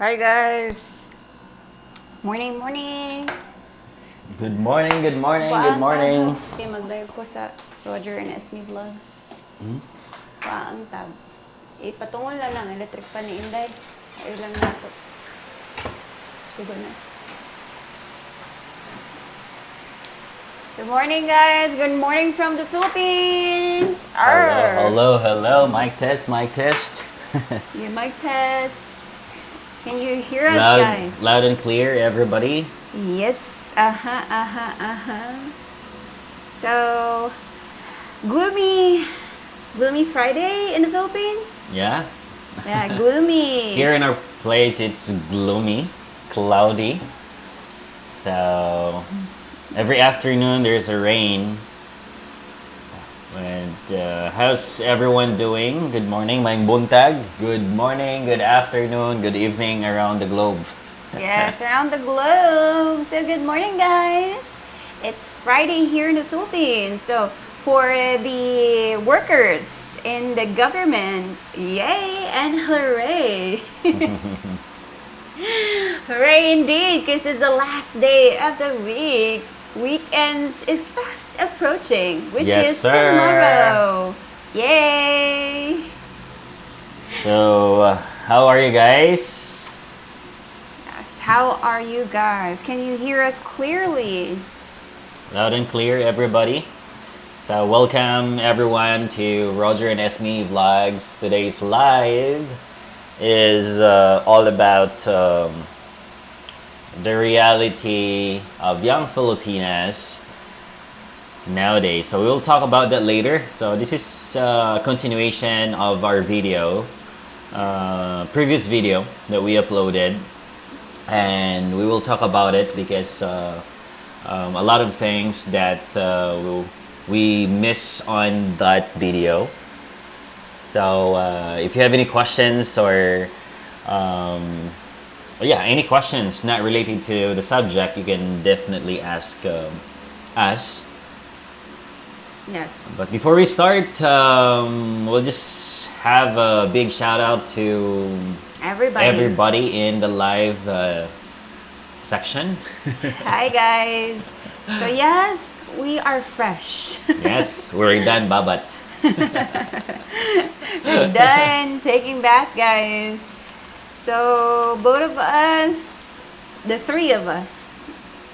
Hi guys! Morning, morning! Good morning, good morning, good Paang tab, morning. host kayo mag-live ko sa Roger&Ismi vlogs. Paang tab. Ipatungol na lang, electric pa ni Inday. Ayaw lang nato. Sugo na. Good morning guys! Good morning from the Philippines! Hello. Mic test, mic test. Your mic test. Can you hear us guys? Loud and clear, everybody. Yes. So, gloomy Friday in the Philippines? Yeah. Yeah, gloomy. Here in our place, it's gloomy, cloudy. So, every afternoon there's a rain. And how's everyone doing? Good morning, Maing Buntag. Good morning, good afternoon, good evening around the globe. Yes, around the globe. So good morning, guys. It's Friday here in the Philippines. So for the workers in the government, yay and hooray. Hooray indeed, because it's the last day of the week. Weekends is fast approaching, which Yes, is sir. tomorrow. Yay! So, how are you guys? Yes, how are you guys? Can you hear us clearly? Loud and clear, everybody. So, welcome everyone to Roger&Ismi vlogs. Today's live is all about the reality of young Filipinas nowadays. So we'll talk about that later. So this is a continuation of our video, previous video that we uploaded, and we will talk about it because a lot of things that we miss on that video. So if you have any questions or any questions not related to the subject, you can definitely ask us. Yes. But before we start, we'll just have a big shout out to everybody in the live section. Hi guys. So yes, we are fresh. Yes, we're done, babat. We're done taking bath, guys. So both of us, the three of us,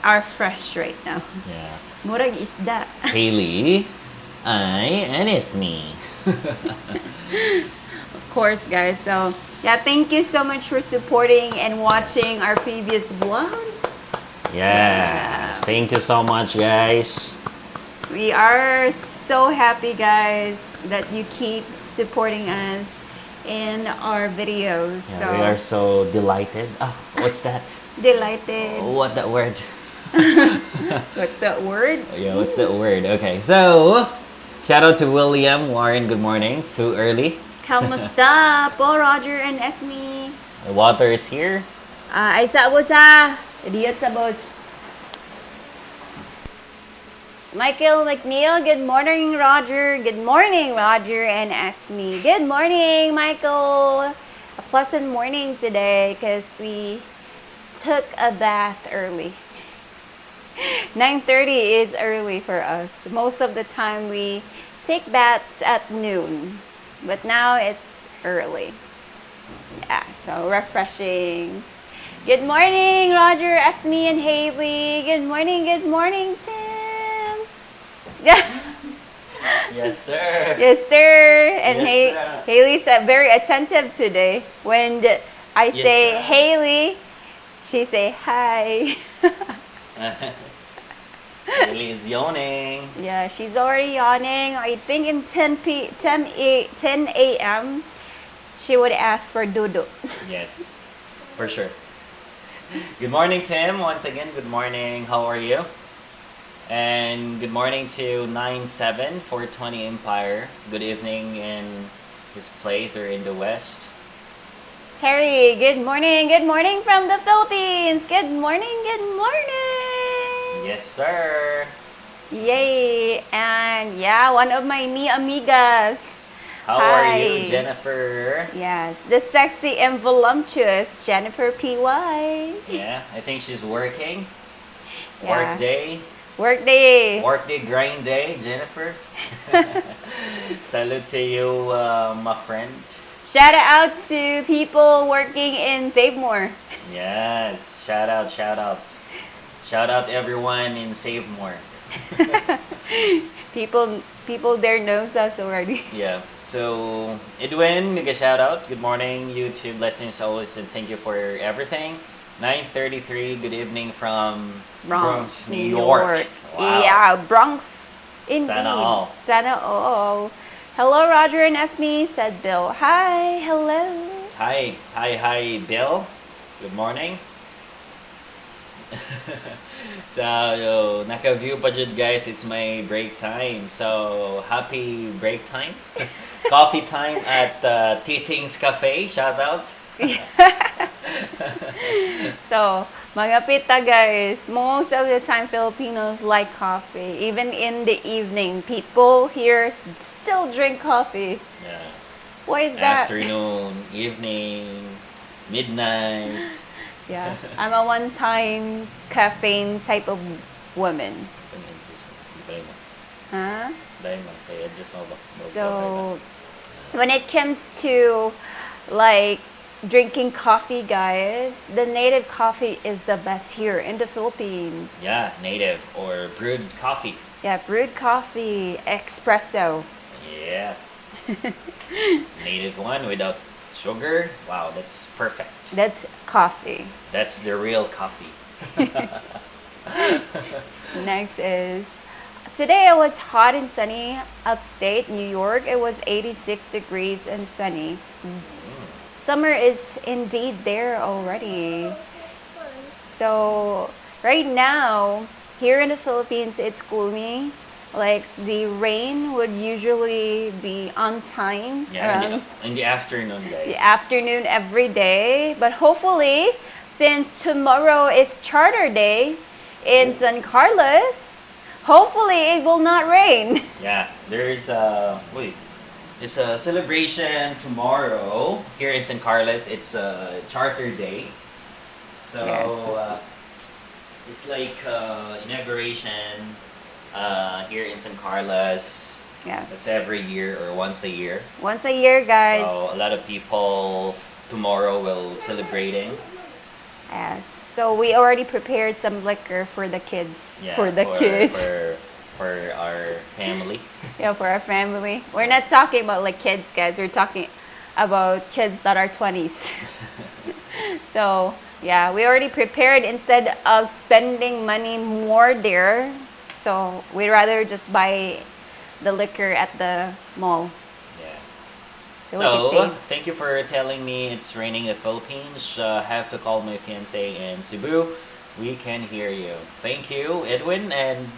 are fresh right now. Yeah. Murag isda. Haley, and Ismi. Of course, guys. So yeah, thank you so much for supporting and watching our previous vlog. Yeah. Thank you so much, guys. We are so happy, guys, that you keep supporting us in our videos. Yeah, so we are so delighted. Ah, what's that? delighted. What that word? What's that word? Yeah, what's that word? Okay, so shout out to William Warren. Good morning. Too early. Kamusta po, Roger and Esme? The water is here. Ay sa bosa. Idiot sa boss. Michael McNeil, good morning, Roger. Good morning, Roger and Esme. Good morning, Michael. A pleasant morning today because we took a bath early. 9:30 is early for us. Most of the time we take baths at noon, but now it's early. Yeah, so refreshing. Good morning, Roger, Esme, and Haley. Good morning, Tim. Yeah. Yes, sir. Yes, sir. And Yes, sir. Haley's very attentive today. When I say sir. Haley, she say hi. Haley is yawning. Yeah, she's already yawning. I think in 10 a.m. she would ask for dudu. Yes, for sure. Good morning, Tim. Once again, good morning. How are you? And good morning to 97420 Empire. Good evening in his place or in the West. Terry, good morning. Good morning from the Philippines. Good morning. Good morning. Yes, sir. Yay. And yeah, one of my amigas How are Hi. you, Jennifer? Yes, the sexy and voluptuous Jennifer PY. Yeah, I think she's working. Yeah. Work day. Workday. Work day, grind day, Jennifer. Salute to you, my friend. Shout out to people working in Save More. Yes, shout out, shout out. Shout out everyone in Save More. People there knows us already. Yeah. So, Edwin, make a shout out. Good morning, YouTube blessings always, and thank you for everything. 9:33. Good evening from Bronx, New York. Wow. Yeah, Bronx. Indeed. Sana all. Sana all. Hello, Roger and Esme, said Bill. Hi, hello. Hi, Bill. Good morning. So, naka-view pa dyan, guys. It's my break time. So, happy break time. Coffee time at Titing's Cafe. Shout out. So, mga pita guys, most of the time Filipinos like coffee. Even in the evening, people here still drink coffee. Yeah. Why is that? Afternoon, evening, midnight. Yeah, I'm a one-time caffeine type of woman. Huh? So, when it comes to like drinking coffee, guys, the native coffee is the best here in the Philippines. Yeah, native or brewed coffee. Yeah, brewed coffee, espresso. Yeah. Native one without sugar. Wow, that's perfect. That's coffee. That's the real coffee. Next is, today it was hot and sunny upstate New York. It was 86 degrees and sunny. Summer is indeed there already. So right now, here in the Philippines, it's gloomy. Like the rain would usually be on time. Yeah, in the afternoon, guys. The afternoon every day. But hopefully, since tomorrow is Charter Day in San Carlos, hopefully it will not rain. Yeah, there's it's a celebration tomorrow here in San Carlos. It's a Charter Day. So Yes. it's like inauguration here in San Carlos. Yes. It's every year or once a year. Once a year, guys. So a lot of people tomorrow will celebrating. Yes. So we already prepared some liquor for the kids. Yeah, For the kids. For our family. Yeah, for our family. We're not talking about like kids, guys. We're talking about kids that are 20s. So, yeah, we already prepared instead of spending money more there. So, we'd rather just buy the liquor at the mall. Yeah. So, we can So, save. thank you for telling me it's raining in the Philippines. Have to call my fiance in Cebu. We can hear you. Thank you, Edwin. And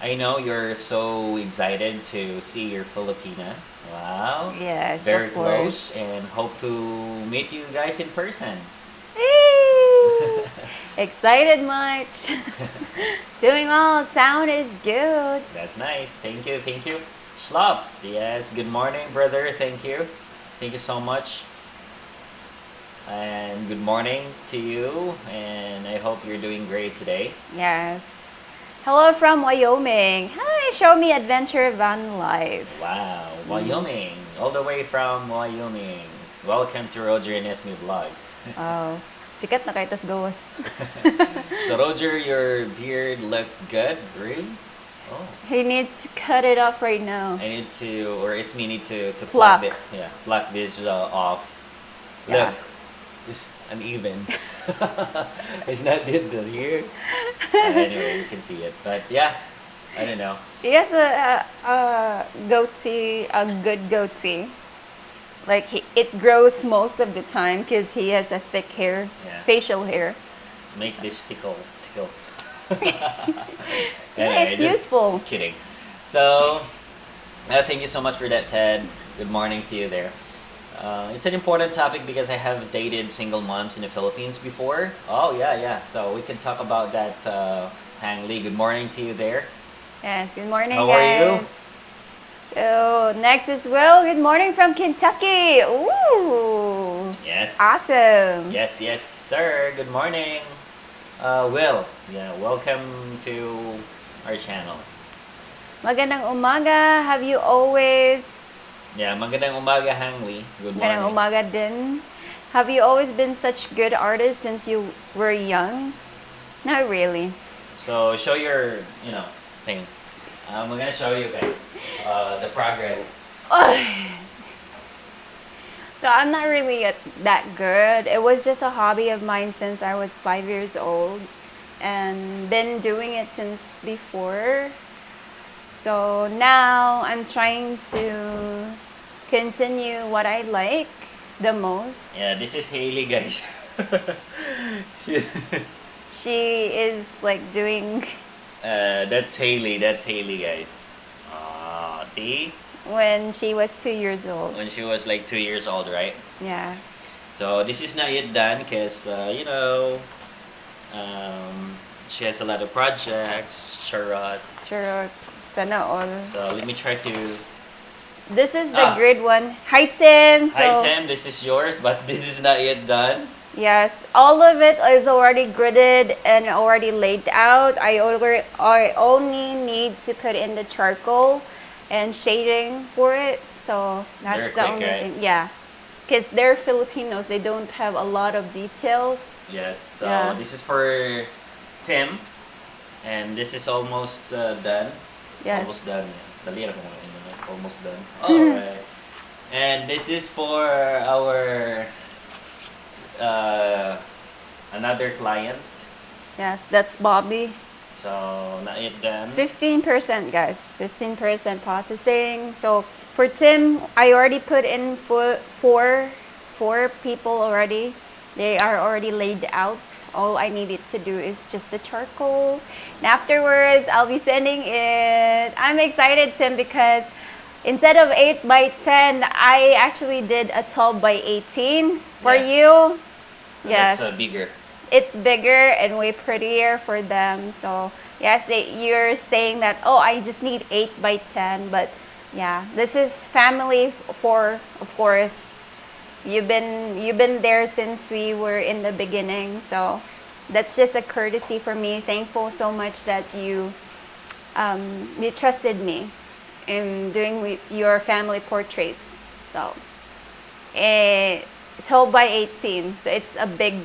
I know you're so excited to see your Filipina. Wow. Yes, Very of course. close. And hope to meet you guys in person. Eee! Excited much. Doing well. Sound is good. That's nice. Thank you. Thank you. Schlop. Yes. Good morning, brother. Thank you. Thank you so much. And good morning to you. And I hope you're doing great today. Yes. Hello from Wyoming. Hi, show me adventure van life. Wow. Wyoming. All the way from Wyoming. Welcome to Roger&Ismi Vlogs. Oh, sikat na kay tas gawas. So Roger, your beard look good. Really? Oh. He needs to cut it off right now. I need to, or Ismi need to Pluck. pluck it. Yeah, pluck this off. Yeah. Look, it's uneven. It's not good the here. Anyway, you can see it. But yeah, I don't know. He has a goatee, a good goatee. Like it grows most of the time because he has a thick hair, Yeah. facial hair. Make this tickle. Yeah, it's useful. Just kidding. So, thank you so much for that, Ted. Good morning to you there. It's an important topic because I have dated single moms in the Philippines before. Oh, yeah. So we can talk about that, Hang Lee. Good morning to you there. Yes, good morning, How are you? guys. So next is Will. Good morning from Kentucky. Ooh. Yes. Awesome. Yes, yes, sir. Good morning. Will, yeah, welcome to our channel. Magandang umaga. Have you always... Yeah, magandang umaga, Hangli. Good Magandang morning. umaga din. Have you always been such good artists since you were young? Not really. So, show your, thing. I'm gonna show you guys the progress. So I'm not really that good. It was just a hobby of mine since I was 5 years old and been doing it since before. So now I'm trying to continue what I like the most. Yeah, this is Haley, guys. She is like doing That's Haley. That's Haley, guys. See? when she was 2 years old. When she was like 2 years old, right? Yeah. So this is not yet done because she has a lot of projects. Charot. Charot. Sana all. So let me try to. This is the grade 1. Hi Tim. So Hi Tim, this is yours, but this is not yet done. yes, all of it is already gridded and already laid out. I only need to put in the charcoal and shading for it. So that's Very the quick, only right? thing. Yeah. Because they're Filipinos, they don't have a lot of details. Yes. So Yeah. this is for Tim, and this is almost done. Yes. Almost done. Dali na kung ano yun, almost done. Alright. And this is for our another client. Yes, that's Bobby. So not yet done. 15% guys, 15% processing. So for Tim, I already put in four people already. They are already laid out. All I needed to do is just the charcoal. And afterwards, I'll be sending it. I'm excited, Tim, because instead of 8 by 10, I actually did a 12 by 18 for Yeah. you. Yes. That's bigger. It's bigger and way prettier for them. So yes, you're saying that, oh, I just need 8 by 10, but yeah, this is family for, of course. You've been there since we were in the beginning, so that's just a courtesy for me. Thankful so much that you trusted me in doing your family portraits. So 12 by 18, so it's a big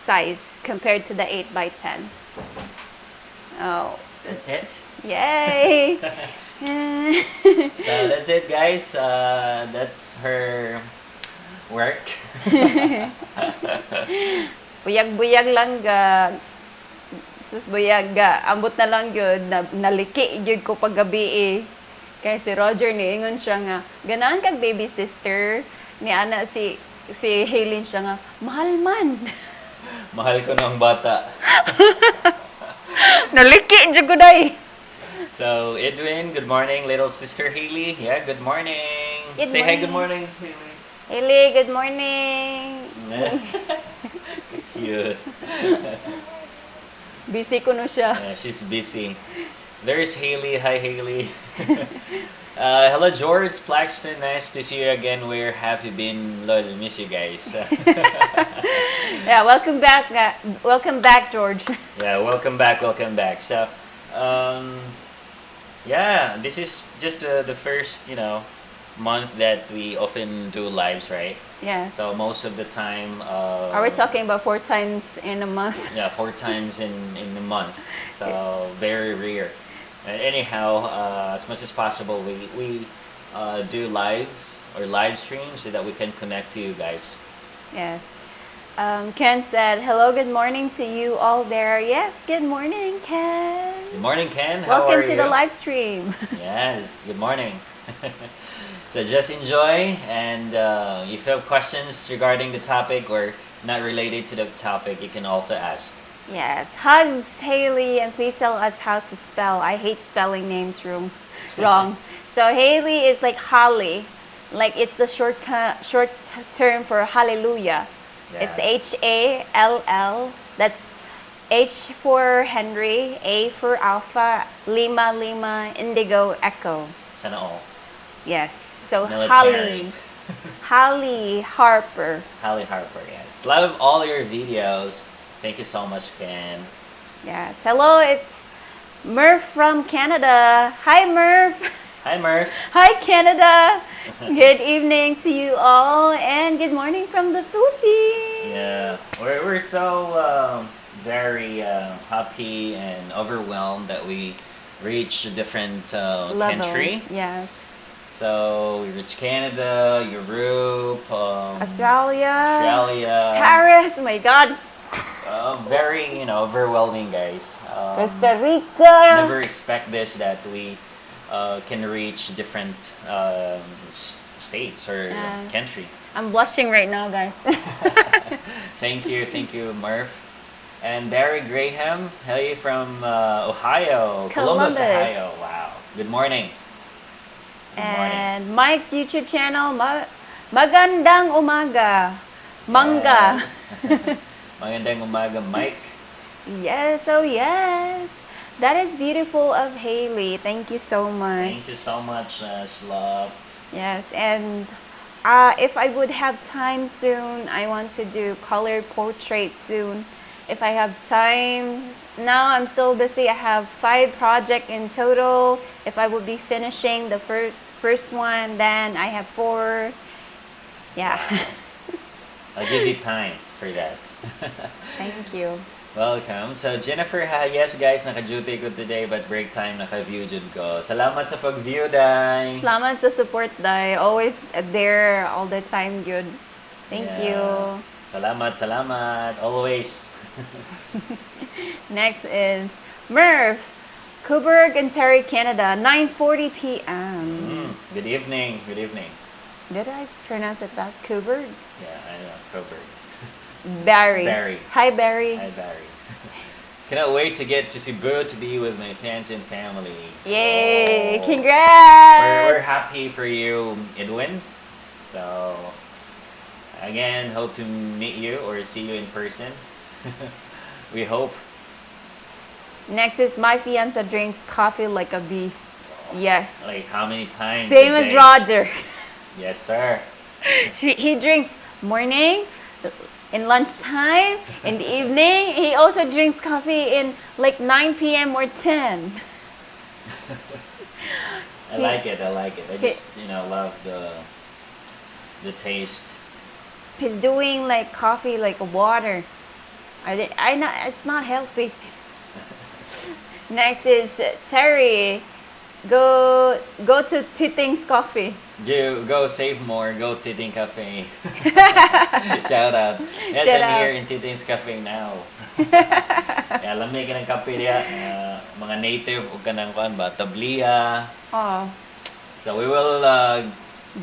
size compared to the 8 by 10. Oh, That's it. yay! So that's it, guys. That's her work. Buyag-buyag lang ga. Sus buyag ga. Ambot na lang yun. Naliki yun ko paggabi eh. Kaya si Roger niingon siya nga, ganaan kag baby sister. Ni ana si Haylin siya nga, mahal man. Mahal ko ng bata. Naliki dyan ko day. So, Edwin, good morning. Little sister Haley, yeah, good morning. Good Say hi, morning. good morning, Haley. Hayley, good morning. Cute. Busy ko no siya. Yeah, she's busy. There's Haley. Hi, Haley. Hello, George Plaxton. Nice to see you again. Where have you been? Lol, miss you guys. Yeah, welcome back. Welcome back, George. Yeah, welcome back. Welcome back. So, yeah, this is just the first, month that we often do lives, right? Yes. So most of the time. Are we talking about 4 times in a month? Yeah, 4 times in a month. So very rare. Anyhow, as much as possible, we do live streams so that we can connect to you guys. Yes. Ken said, hello, good morning to you all there. Yes, good morning, Ken. Good morning, Ken. How Welcome are to you? the live stream. Yes, good morning. So just enjoy, and if you have questions regarding the topic or not related to the topic, you can also ask. Yes. Hugs, Haley, and please tell us how to spell. I hate spelling names wrong. So Haley is like Holly. Like it's the short term for hallelujah. Yeah. It's HALL. That's H for Henry, A for Alpha, Lima, Indigo, Echo. Sana all. Yes. So Military. Holly Harper. Hallie Harper, yes. Love all your videos. Thank you so much, Ken. Yes. Hello, it's Murph from Canada. Hi, Murph. Hi, Murph. Hi, Canada. Good evening to you all, and good morning from the Philippines. Yeah, we're so very happy and overwhelmed that we reached a different Level. country. Yes. So we reached Canada, Europe, Australia. Paris. My God. Very overwhelming, guys. Costa Rica. Never expect this that we can reach different states or country. I'm blushing right now, guys. Thank you, Murph. And Barry Graham, hey from Ohio, Columbus, Ohio. Wow. Good morning. Good morning. And Mike's YouTube channel, Magandang Umaga. Manga. Yes. Magandang umaga, Mike. Yes, oh yes. That is beautiful of Haley. Thank you so much. Thank you so much, Slop. Yes, and if I would have time soon, I want to do colored portraits soon. If I have time, now I'm still busy. I have 5 projects in total. If I would be finishing the first one, then I have 4. Yeah. I'll give you time for that. Thank you. Welcome. So Jennifer, yes guys, naka-duty ko today but break time naka-view jud ko. Salamat sa pag-view, Day. Salamat sa support, Day. Always there all the time, good. Thank you. Salamat. Always. Next is Murph, Coburg, Ontario, Canada, 9:40 p.m. Good evening. Did I pronounce it that? Coburg? Yeah, I know. Coburg. Barry. Hi, Barry. Hi, Barry. Cannot wait to get to Cebu to be with my fans and family. Yay! Oh. Congrats! We're happy for you, Edwin. So, again, hope to meet you or see you in person. We hope. Next is my fiance drinks coffee like a beast. Yes. Like how many times? Same as Roger. Yes, sir. He drinks morning, in lunchtime, in the evening. He also drinks coffee in like 9 p.m. or 10. I like it. I just love the taste. He's doing like coffee like water. It's not healthy. Next is Terry. Go to Titing's Coffee. Go save more. Go Titing Cafe. Shout out. Yes, Shout I'm out. here in Titing's Cafe now. Kaya lamig ka ng kape diya. Mga native o kanang kuan ba? Tablia. Oh, So we will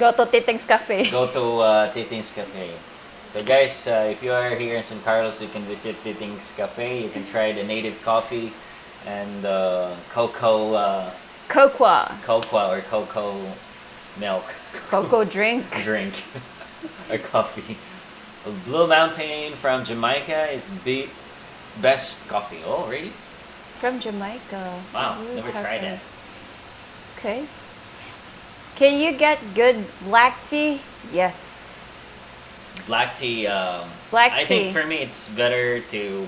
go to Titing's Cafe. go to Titing's Cafe. So guys, if you are here in San Carlos, you can visit Titing's Cafe. You can try the native coffee and cocoa or cocoa milk Cocoa drink. drink or coffee. Blue Mountain from Jamaica is the best coffee. Oh, really? From Jamaica. Wow, Ooh, never tried cafe. that. Okay. Can you get good black tea? Yes. Black tea. Black I tea. think for me it's better to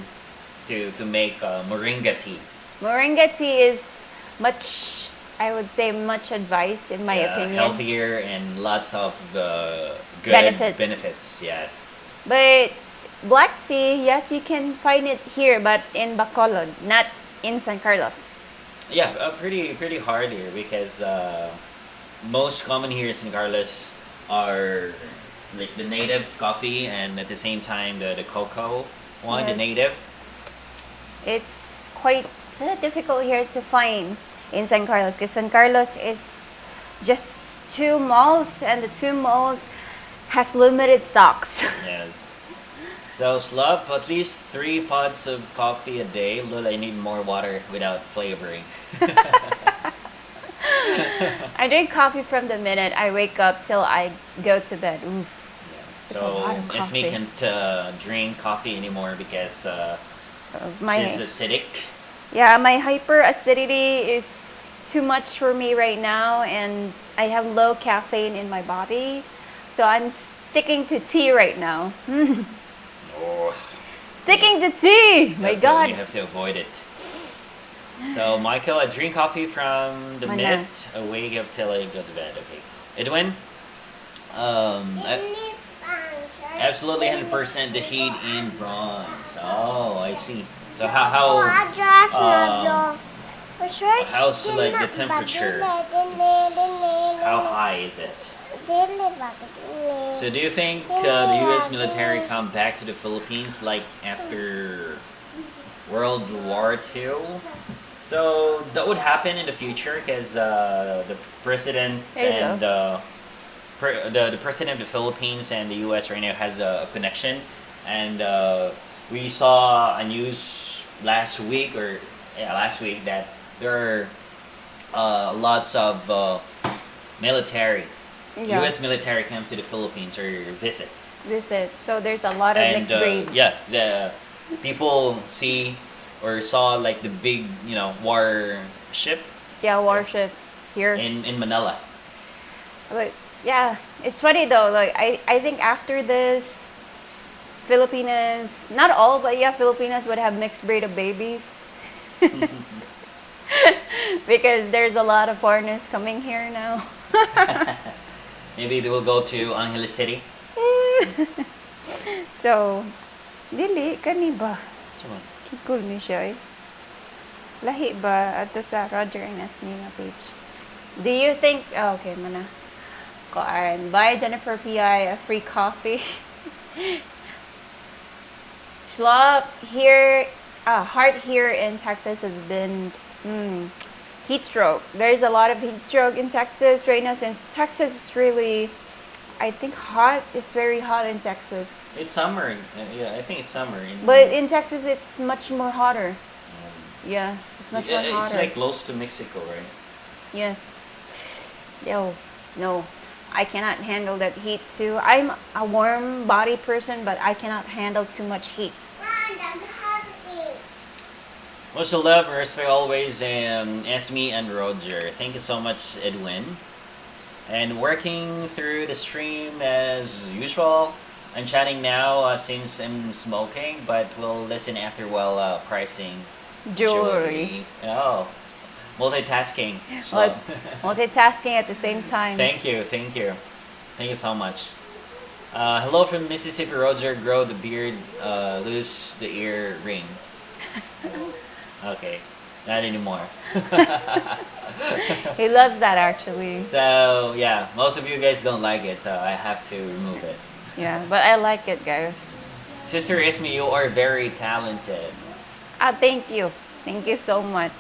make moringa tea. Moringa tea is much, I would say, much advice in my opinion. Healthier and lots of good benefits. Yes. But black tea, yes, you can find it here, but in Bacolod, not in San Carlos. Yeah, pretty hard here because most common here in San Carlos are like the native coffee and at the same time the cocoa one, the Yes. native. It's quite difficult here to find in San Carlos because San Carlos is just 2 malls and the 2 malls has limited stocks. Yes. So slop at least 3 pots of coffee a day. Lol, I need more water without flavoring. I drink coffee from the minute I wake up till I go to bed. Oof. It's a So lot of coffee. Esme can't drink coffee anymore because Of my she's acidic. yeah, my hyperacidity is too much for me right now, and I have low caffeine in my body. So I'm sticking to tea right now. Oh, Sticking to tea! My definitely God. you have to avoid it. So, Michael, I drink coffee from the Mana? minute I wake up till I go to bed. Okay. Edwin, absolutely 100% the heat in bronze. Oh, I see. So how's like the temperature? How high is it? So do you think the U.S. military come back to the Philippines like after World War II? So that would happen in the future because the president There you and the president of the Philippines and the U.S. right now has a connection, and we saw a news last week that there are lots of military, Yeah. U.S. military come to the Philippines or visit, Visit. So there's a lot of and mixed breed. yeah, the people see or saw like the big war ship Yeah, warship here. in Manila. But yeah, it's funny though. Like I think after this, Filipinas, not all, but yeah, Filipinas would have mixed breed of babies. Because there's a lot of foreigners coming here now. Maybe they will go to Angeles City. So, dili, kani ba? Come on. Kikul ni siya eh. Lahi ba ato sa Roger&Ismi nga page? Do you think, okay, mana. Kuan, buy Jennifer PI a free coffee. Schlop here, heart here in Texas has been heat stroke. There's a lot of heat stroke in Texas right now since Texas is really, I think, hot. It's very hot in Texas. It's summer. Yeah, I think it's summer. But in Texas, it's much more hotter. Yeah, it's much more It's hotter. like close to Mexico, right? Yes. Yo, no. I cannot handle that heat too. I'm a warm body person, but I cannot handle too much heat. Much love and respect always, Esme and Roger. Thank you so much, Edwin. And working through the stream as usual. I'm chatting now since I'm smoking, but we'll listen after while pricing Jewelry. Oh, multitasking. But multitasking at the same time. Thank you so much. Hello from Mississippi, Roger. Grow the beard, lose the ear ring. Okay, not anymore. He loves that actually. So yeah, most of you guys don't like it, so I have to remove it. Yeah, but I like it, guys. Sister Ismi, you are very talented. Thank you. Thank you so much.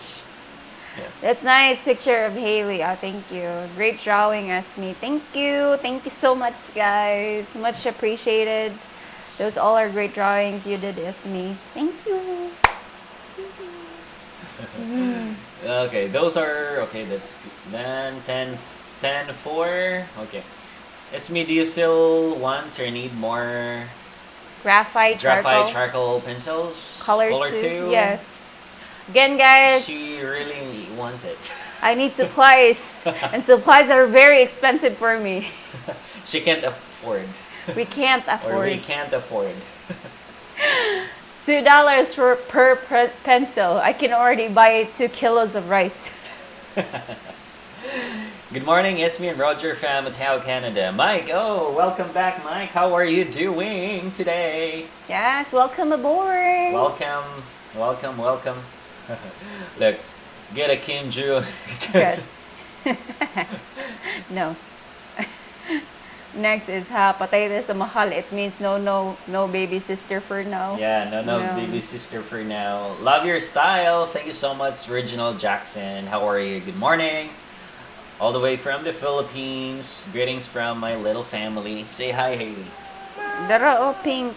Yeah. That's nice picture of Haley. Thank you. Great drawing, Esme. Thank you. Thank you so much, guys. Much appreciated. Those all are great drawings you did, Esme. Thank you. Okay, those are okay. That's then 10 4. Okay, Esme, do you still want or need more Graphite charcoal pencils? Color two. Yes. Again, guys. She really wants it. I need supplies, and supplies are very expensive for me. She can't afford. We can't Or afford. we can't afford. $2 per pencil. I can already buy 2 kilos of rice. Good morning, Esme and Roger from Ottawa, Canada. Mike, welcome back, Mike. How are you doing today? Yes, welcome aboard. Welcome. Look, get a Kim Ju. Good. No. Next is patay na sa mahal. It means no baby sister for now. Yeah, no, No. baby sister for now. Love your style. Thank you so much, Reginald Jackson. How are you? Good morning. All the way from the Philippines. Greetings from my little family. Say hi, Haley. Dara pink.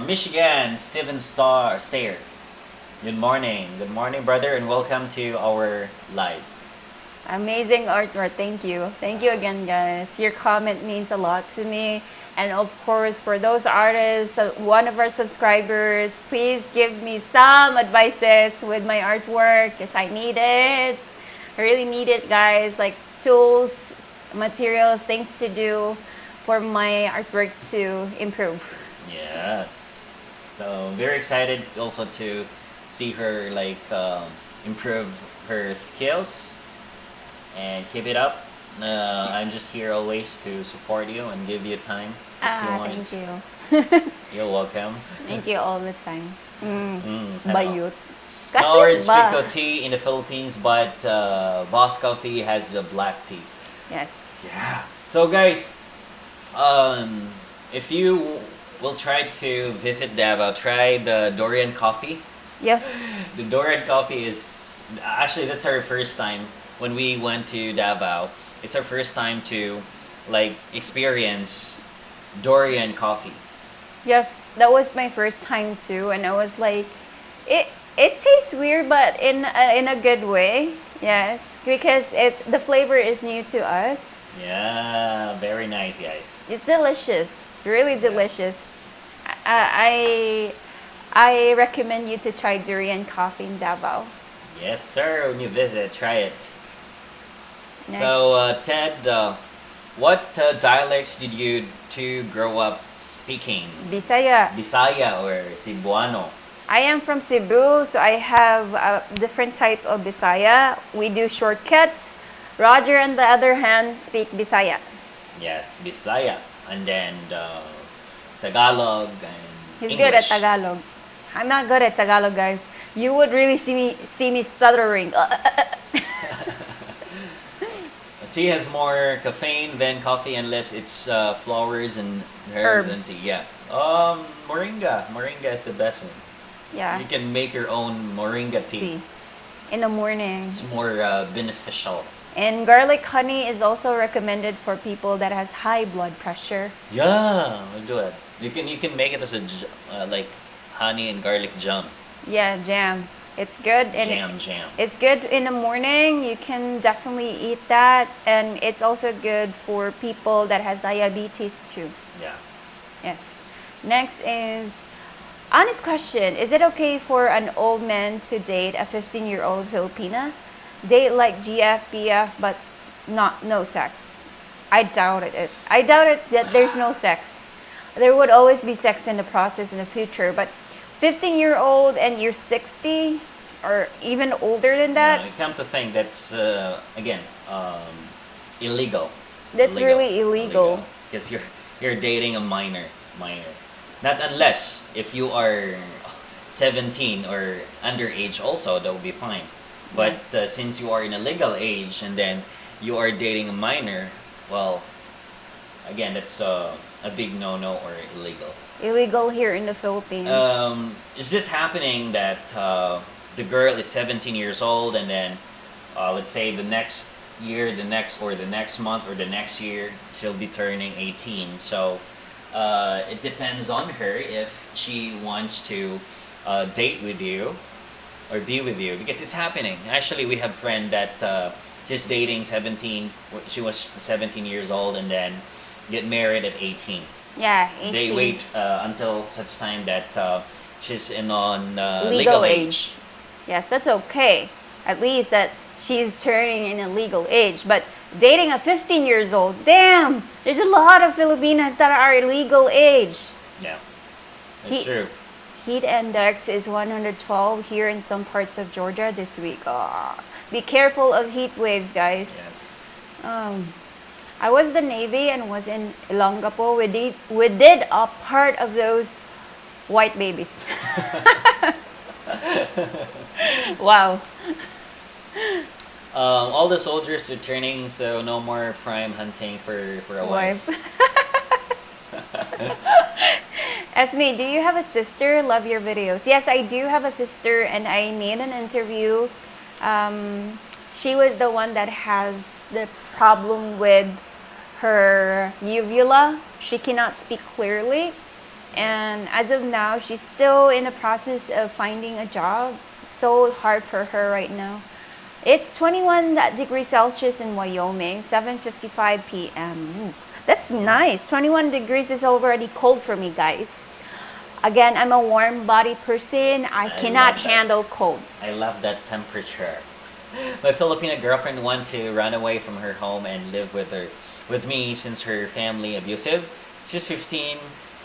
Michigan, Steven Stair. Good morning, brother, and welcome to our live. Amazing artwork. Thank you again, guys. Your comment means a lot to me. And of course, for those artists, one of our subscribers, please give me some advices with my artwork, because I need it. I really need it, guys. Like tools, materials, things to do for my artwork to improve. Yes. So very excited also to see her like improve her skills and keep it up. I'm just here always to support you and give you time if you want. Thank you. You're welcome. Thank you all the time. Tama. Bayut. No, or Kasi ba? Pico tea in the Philippines, but Boss Coffee has the black tea. Yes. Yeah. So guys, if you will try to visit Davao, try the Dorian coffee. Yes. The Dorian coffee is actually that's our first time when we went to Davao. It's our first time to like experience Dorian coffee. Yes, that was my first time too, and I was like, it tastes weird, but in a good way. Yes, because the flavor is new to us. Yeah, very nice, guys. It's delicious, really delicious. I I recommend you to try durian coffee in Davao. Yes, sir. When you visit, try it. Next. So, Ted, what dialects did you two grow up speaking? Bisaya. Bisaya or Cebuano? I am from Cebu, so I have a different type of Bisaya. We do shortcuts. Roger, on the other hand, speak Bisaya. Yes, Bisaya. And then Tagalog and He's English. good at Tagalog. I'm not good at Tagalog, guys. You would really see me stuttering. Tea has more caffeine than coffee unless it's flowers and herbs and tea. Yeah. Moringa. Moringa is the best one. Yeah. You can make your own moringa tea. In the morning. It's more beneficial. And garlic honey is also recommended for people that has high blood pressure. Yeah, we do it. You can make it as a like honey and garlic jam. Yeah, jam. It's good. And Jam. it's good in the morning. You can definitely eat that, and it's also good for people that has diabetes too. Yeah. Yes. Next is honest question. Is it okay for an old man to date a 15-year-old Filipina? Date like GF, BF, but no sex. I doubt it. I doubt it that there's no sex. There would always be sex in the process in the future, but 15-year-old and you're 60 or even older than that, You come to think that's again illegal. that's really illegal. Because you're dating a minor. Not unless if you are 17 or underage also, that would be fine. But Yes. since you are in a legal age and then you are dating a minor, well, again, that's a big no-no or illegal. Illegal here in the Philippines. Is this happening that the girl is 17 years old and then let's say the next year, the next month or the next year, she'll be turning 18. So it depends on her if she wants to date with you or be with you because it's happening. Actually, we have a friend that just dating 17. She was 17 years old and then get married at 18. Yeah, 18. They wait until such time that she's on legal age. Yes, that's okay. At least that she's turning in a legal age. But dating a 15 years old, damn, there's a lot of Filipinas that are legal age. Yeah, that's true. Heat index is 112 here in some parts of Georgia this week. Be careful of heat waves, guys. Yes. I was the Navy and was in Ilonggo. We did a part of those white babies. Wow. All the soldiers returning, so no more prime hunting for a wife. Esme, do you have a sister? Love your videos. Yes, I do have a sister, and I made an interview. She was the one that has the problem with her uvula. She cannot speak clearly, and as of now, she's still in the process of finding a job. So hard for her right now. It's 21 degrees Celsius in Wyoming, 7:55 p.m. That's nice. 21 degrees is already cold for me, guys. Again, I'm a warm body person. I cannot handle cold. I love that temperature. My Filipino girlfriend want to run away from her home and live with me since her family abusive. She's 15.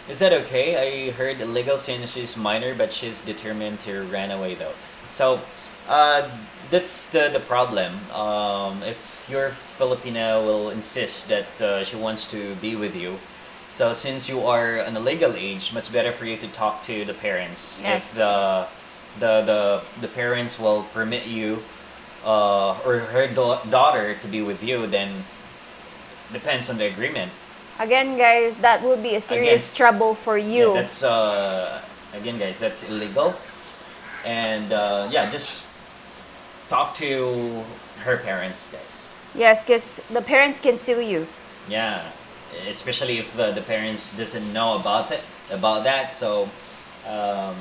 Is that okay? I heard illegal since she's minor, but she's determined to run away though. So, uh, that's the problem. If your Filipino will insist that she wants to be with you, so since you are an illegal age, much better for you to talk to the parents. Yes. If the parents will permit you or her daughter to be with you, then depends on the agreement. Again, guys, that would be a serious Again, trouble for Yeah, you. that's again, guys, that's illegal. And yeah, just talk to her parents, guys. Yes, because the parents can sue you. Yeah, especially if the parents doesn't know about that. So um,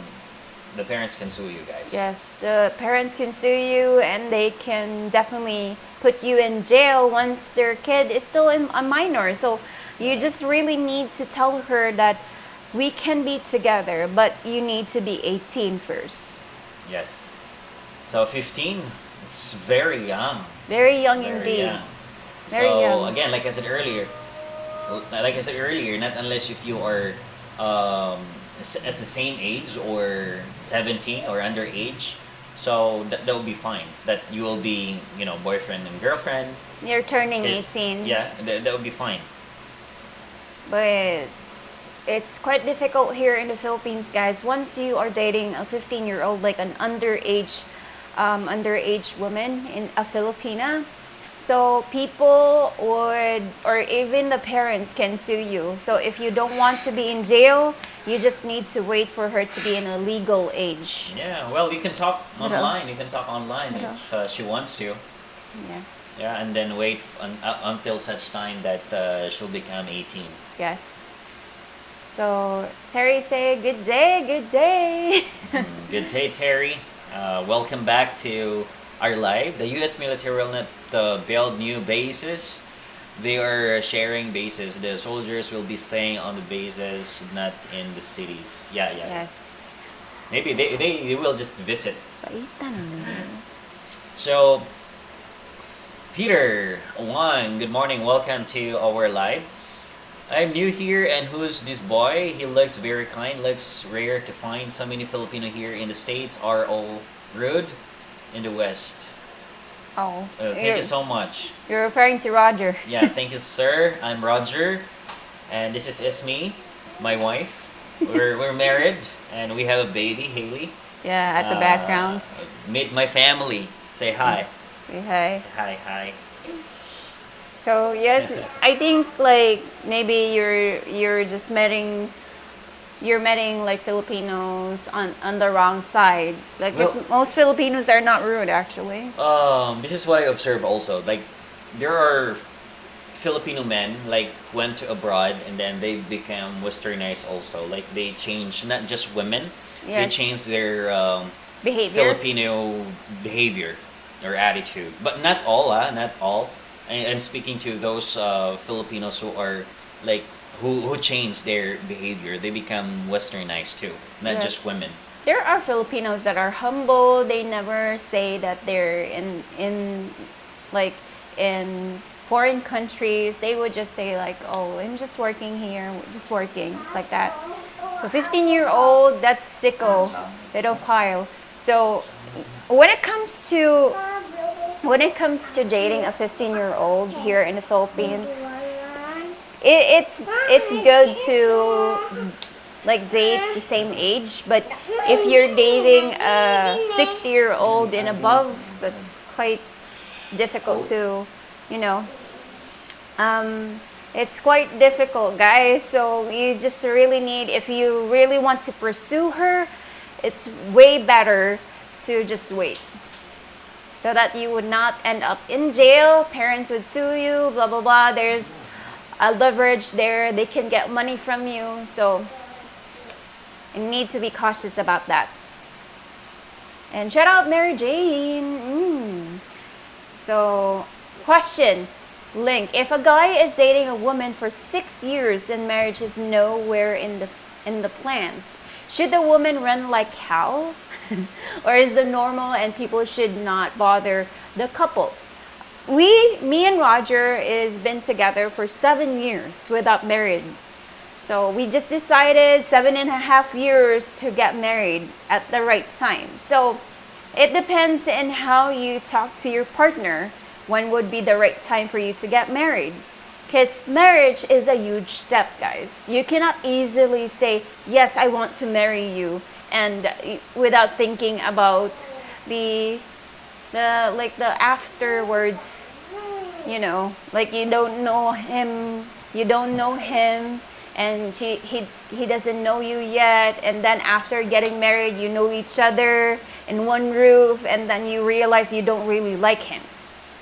the parents can sue you, guys. Yes, the parents can sue you and they can definitely put you in jail once their kid is still a minor. So you just really need to tell her that we can be together, but you need to be 18 first. Yes. So 15, it's very young. Very young Very indeed. young. Very So young. again, like I said earlier, not unless if you are um, at the same age or 17 or underage, so that will be fine. That you will be, boyfriend and girlfriend. You're turning Is- 18. Yeah, that will be fine. But it's quite difficult here in the Philippines, guys. Once you are dating a 15-year-old, like an underage woman in a Filipina, so people would, or even the parents can sue you. So if you don't want to be in jail, you just need to wait for her to be in a legal age. Yeah, well, you can talk Hello. online. You can talk online Hello. if she wants to. Yeah. Yeah, and then wait until such time that she'll become 18. Yes. So Terry say good day, good day. Good day, Terry. Welcome back to our live. The U.S. military will not build new bases. They are sharing bases. The soldiers will be staying on the bases, not in the cities. Yeah. Yes. Maybe they will just visit. Paitan. So, Peter, Juan, good morning. Welcome to our live. I'm new here, and who's this boy? He looks very kind. Looks rare to find. So many Filipino here in the States are all rude in the West. Oh. Thank you so much. You're referring to Roger. Yeah, thank you, sir. I'm Roger, and this is Ismi, my wife. We're married, and we have a baby, Haley. Yeah, at the background. Meet my family. Say hi. Say hi. Say hi. So yes, I think like maybe you're just meeting like Filipinos on the wrong side. Like 'cause Well- most Filipinos are not rude actually. This is what I observe also. Like, there are Filipino men like went to abroad and then they become westernized also. Like they change not just women, they Yes. change their Behavior. Filipino behavior or attitude. But not all, not all. I'm speaking to those Filipinos who are like who change their behavior. They become westernized too, not just Yes. women. There are Filipinos that are humble. They never say that they're in like in foreign countries. They would just say like, "Oh, I'm just working here, just working." It's like that. So 15-year-old, that's sicko, pedophile. So when it comes to dating a 15-year-old here in the Philippines, it's good to like date the same age, but if you're dating a 60-year-old and above, that's quite difficult to, you know. It's quite difficult, guys. So you just really need, if you really want to pursue her, it's way better to just wait. So that you would not end up in jail, parents would sue you, blah, blah, blah. There's a leverage there. They can get money from you. So you need to be cautious about that. And shout out Mary Jane. So, question, Link. If a guy is dating a woman for 6 years and marriage is nowhere in the plans, should the woman run like hell? or is the normal and people should not bother the couple. Me and Roger is been together for 7 years without married. So we just decided 7.5 years to get married at the right time. So it depends on how you talk to your partner when would be the right time for you to get married. Because marriage is a huge step, guys. You cannot easily say, yes, I want to marry you, and without thinking about the the afterwards, like you don't know him, and he doesn't know you yet, and then after getting married you know each other in one roof, and then you realize you don't really like him.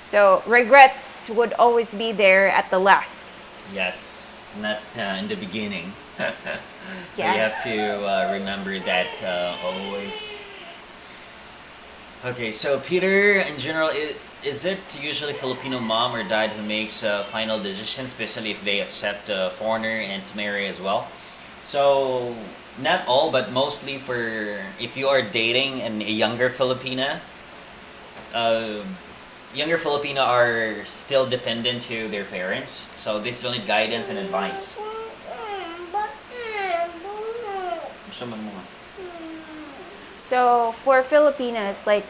So regrets would always be there at the last. Yes, not in the beginning. So you have Yes. to remember that always. Okay, so Peter, in general, is it usually Filipino mom or dad who makes final decisions, especially if they accept a foreigner and to marry as well? So not all, but mostly for if you are dating a uh, younger Filipino are still dependent to their parents, so they still need guidance and advice. So for Filipinas, like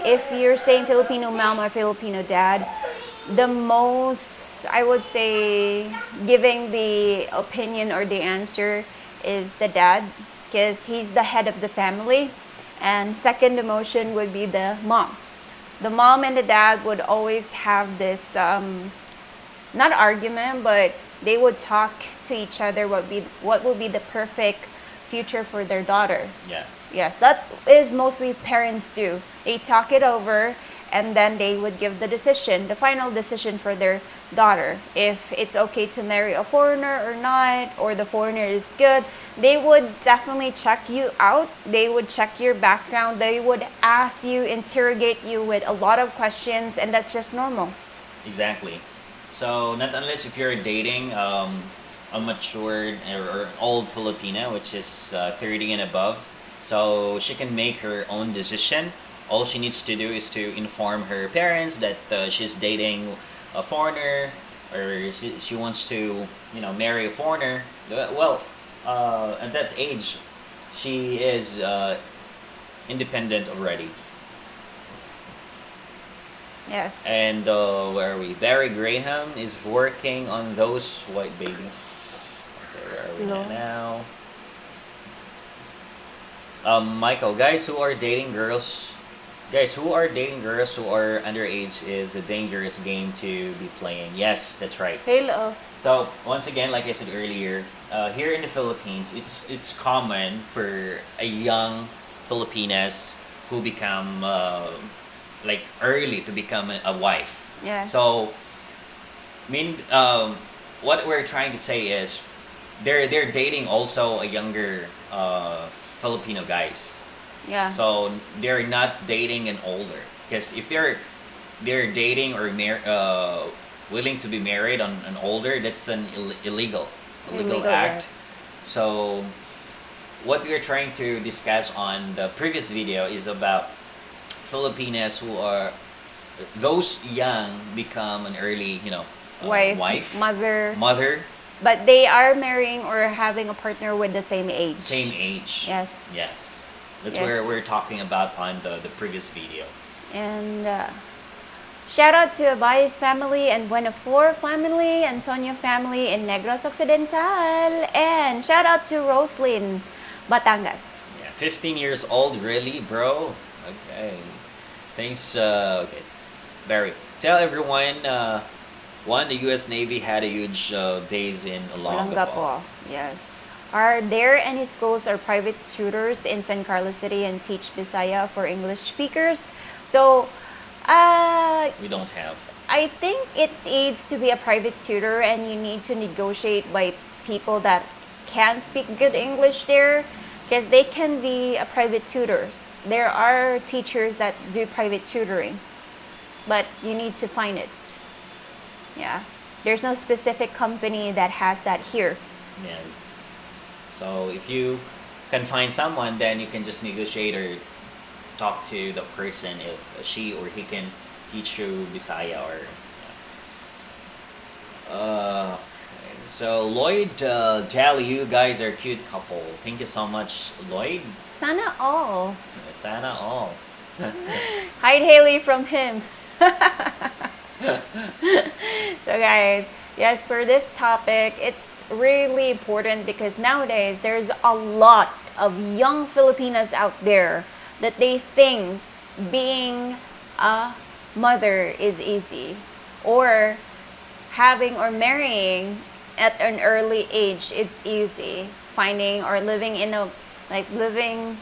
if you're saying Filipino mom or Filipino dad, the most I would say giving the opinion or the answer is the dad, because he's the head of the family, and second emotion would be the mom. The mom and the dad would always have this not argument, but they would talk to each other what would be the perfect future for their daughter. Yeah. Yes, that is mostly parents do. They talk it over, and then they would give the final decision for their daughter. If it's okay to marry a foreigner or not, or the foreigner is good, they would definitely check you out. They would check your background. They would ask you, interrogate you with a lot of questions, and that's just normal. Exactly. So not unless if you're dating a matured or old Filipina, which is 30 and above, so she can make her own decision. All she needs to do is to inform her parents that she's dating a foreigner, or she wants to, marry a foreigner. Well, at that age, she is independent already. Yes. And where are we? Barry Graham is working on those white babies. Okay, where are we No. now? Michael, guys who are dating girls who are underage is a dangerous game to be playing. Yes, that's right. Hello. So once again, like I said earlier, here in the Philippines, it's common for a young Filipinas who become like early to become a wife. Yes. So, mean what we're trying to say is they're dating also a younger Filipino guys. Yeah. So they're not dating an older, because if they're dating or willing to be married on an older, that's an illegal Illegal act. act. So what we're trying to discuss on the previous video is about Filipinas who are those young become an early, wife, mother, But they are marrying or having a partner with the same age. same age. Yes. Yes. That's Yes. where we're talking about on the previous video. And shout out to Abay's family and Buenafor family, Antonio family in Negros Occidental. And shout out to Roslyn, Batangas. Yeah, 15 years old, really, bro? Okay. Thanks. Okay. Barry, tell everyone, one, the U.S. Navy had a huge base in Olongapo. Yes. Are there any schools or private tutors in San Carlos City and teach Bisaya for English speakers? So, We don't have. I think it needs to be a private tutor, and you need to negotiate by people that can speak good English there, because they can be a private tutors. There are teachers that do private tutoring, but you need to find it. Yeah. There's no specific company that has that here. Yes. So if you can find someone, then you can just negotiate or talk to the person if she or he can teach you Bisaya or. So Lloyd, Jally, you guys are a cute couple. Thank you so much, Lloyd. Sana all. Sana all. Hide Haley from him. So guys, yes, for this topic, it's really important because nowadays there's a lot of young Filipinas out there that they think being a mother is easy, or having or marrying at an early age it's easy. Finding or living in a living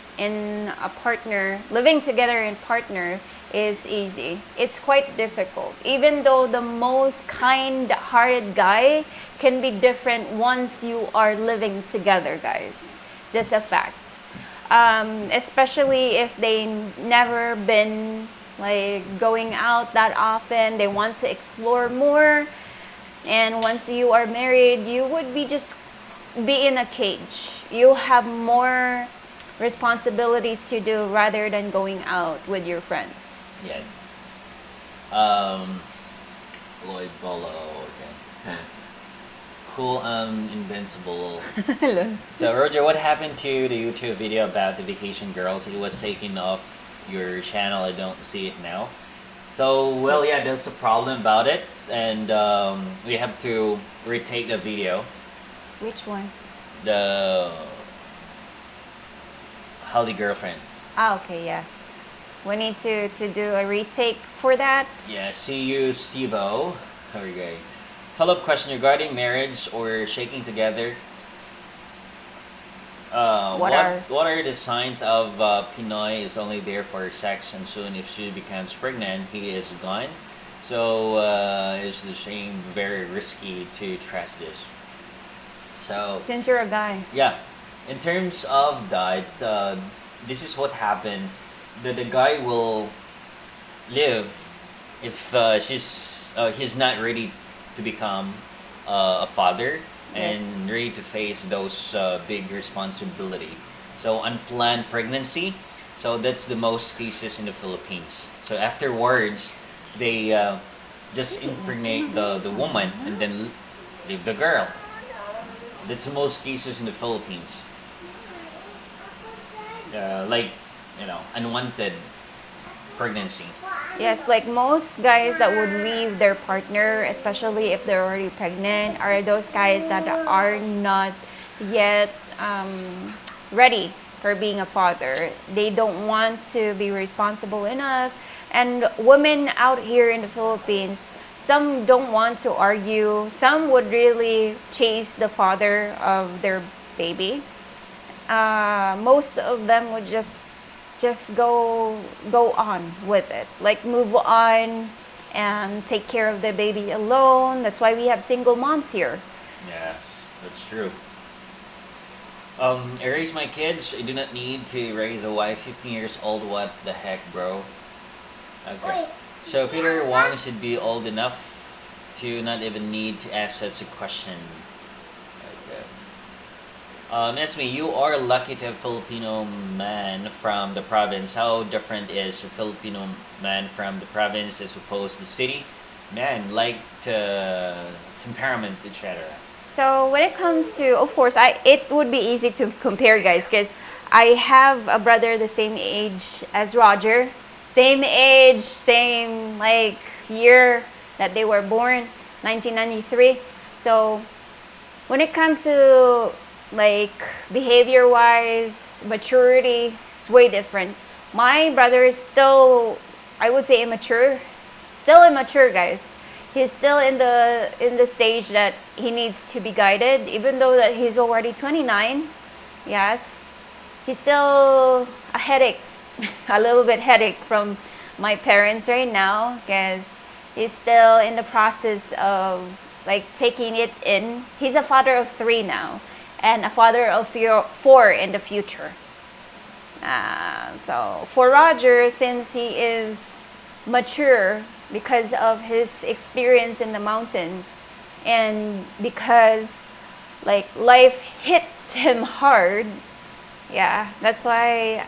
together in partner is easy. It's quite difficult. Even though the most kind-hearted guy can be different once you are living together, guys. Just a fact. Especially if they never been like going out that often, they want to explore more. And once you are married, you would be in a cage. You have more responsibilities to do rather than going out with your friends. Yes. Lloyd Bolo. Okay. Cool. Invincible. Hello. So Roger, what happened to the YouTube video about the vacation girls? It was taken off your channel. I don't see it now. So well, yeah, that's the problem about it, and we have to retake the video. Which one? The Holly girlfriend. Okay, yeah. We need to do a retake for that. Yeah, see you, Steve-O. Okay. Follow-up question regarding marriage or shaking together. What are the signs of Pinoy is only there for sex, and soon if she becomes pregnant, he is gone? So is the shame very risky to trust this? So Since you're a guy. yeah, in terms of that, this is what happened. The guy will live if he's not ready to become a father and Yes. ready to face those big responsibility. So unplanned pregnancy. So that's the most cases in the Philippines. So afterwards, they just impregnate the woman and then leave the girl. That's the most cases in the Philippines. Unwanted pregnancy. Yes, like most guys that would leave their partner, especially if they're already pregnant, are those guys that are not yet ready for being a father. They don't want to be responsible enough. And women out here in the Philippines, some don't want to argue. Some would really chase the father of their baby. Most of them would just go on with it, like move on and take care of the baby alone. That's why we have single moms here. Yeah, that's true. I raise my kids. I do not need to raise a wife. 15 years old. What the heck, bro? Okay. So Peter Wong should be old enough to not even need to ask such a question. Okay. Esme, you are lucky to have Filipino man from the province. How different is a Filipino man from the province as opposed to the city? Man, like temperament, etc. So when it comes to, of course, it would be easy to compare, guys, because I have a brother the same age as Roger, same age, same like year that they were born, 1993. So when it comes to like behavior-wise, maturity, it's way different. My brother is still, I would say, immature. Still immature, guys. He's still in the stage that he needs to be guided, even though that he's already 29. Yes, he's still a headache, a little bit headache from my parents right now, because he's still in the process of like taking it in. He's a father of 3 now, and a father of 4 in the future. So for Roger, since he is mature because of his experience in the mountains, and because like life hits him hard, yeah, that's why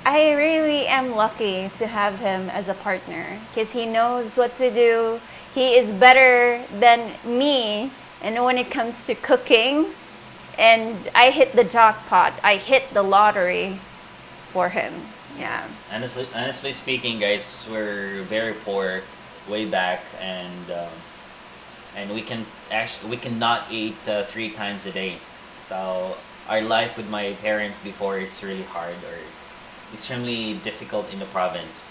I really am lucky to have him as a partner because he knows what to do. He is better than me, and when it comes to cooking, and I hit the jackpot. I hit the lottery for him. Yeah. Honestly speaking, guys, we're very poor way back, and we cannot eat 3 times a day. So our life with my parents before is really hard or extremely difficult in the province.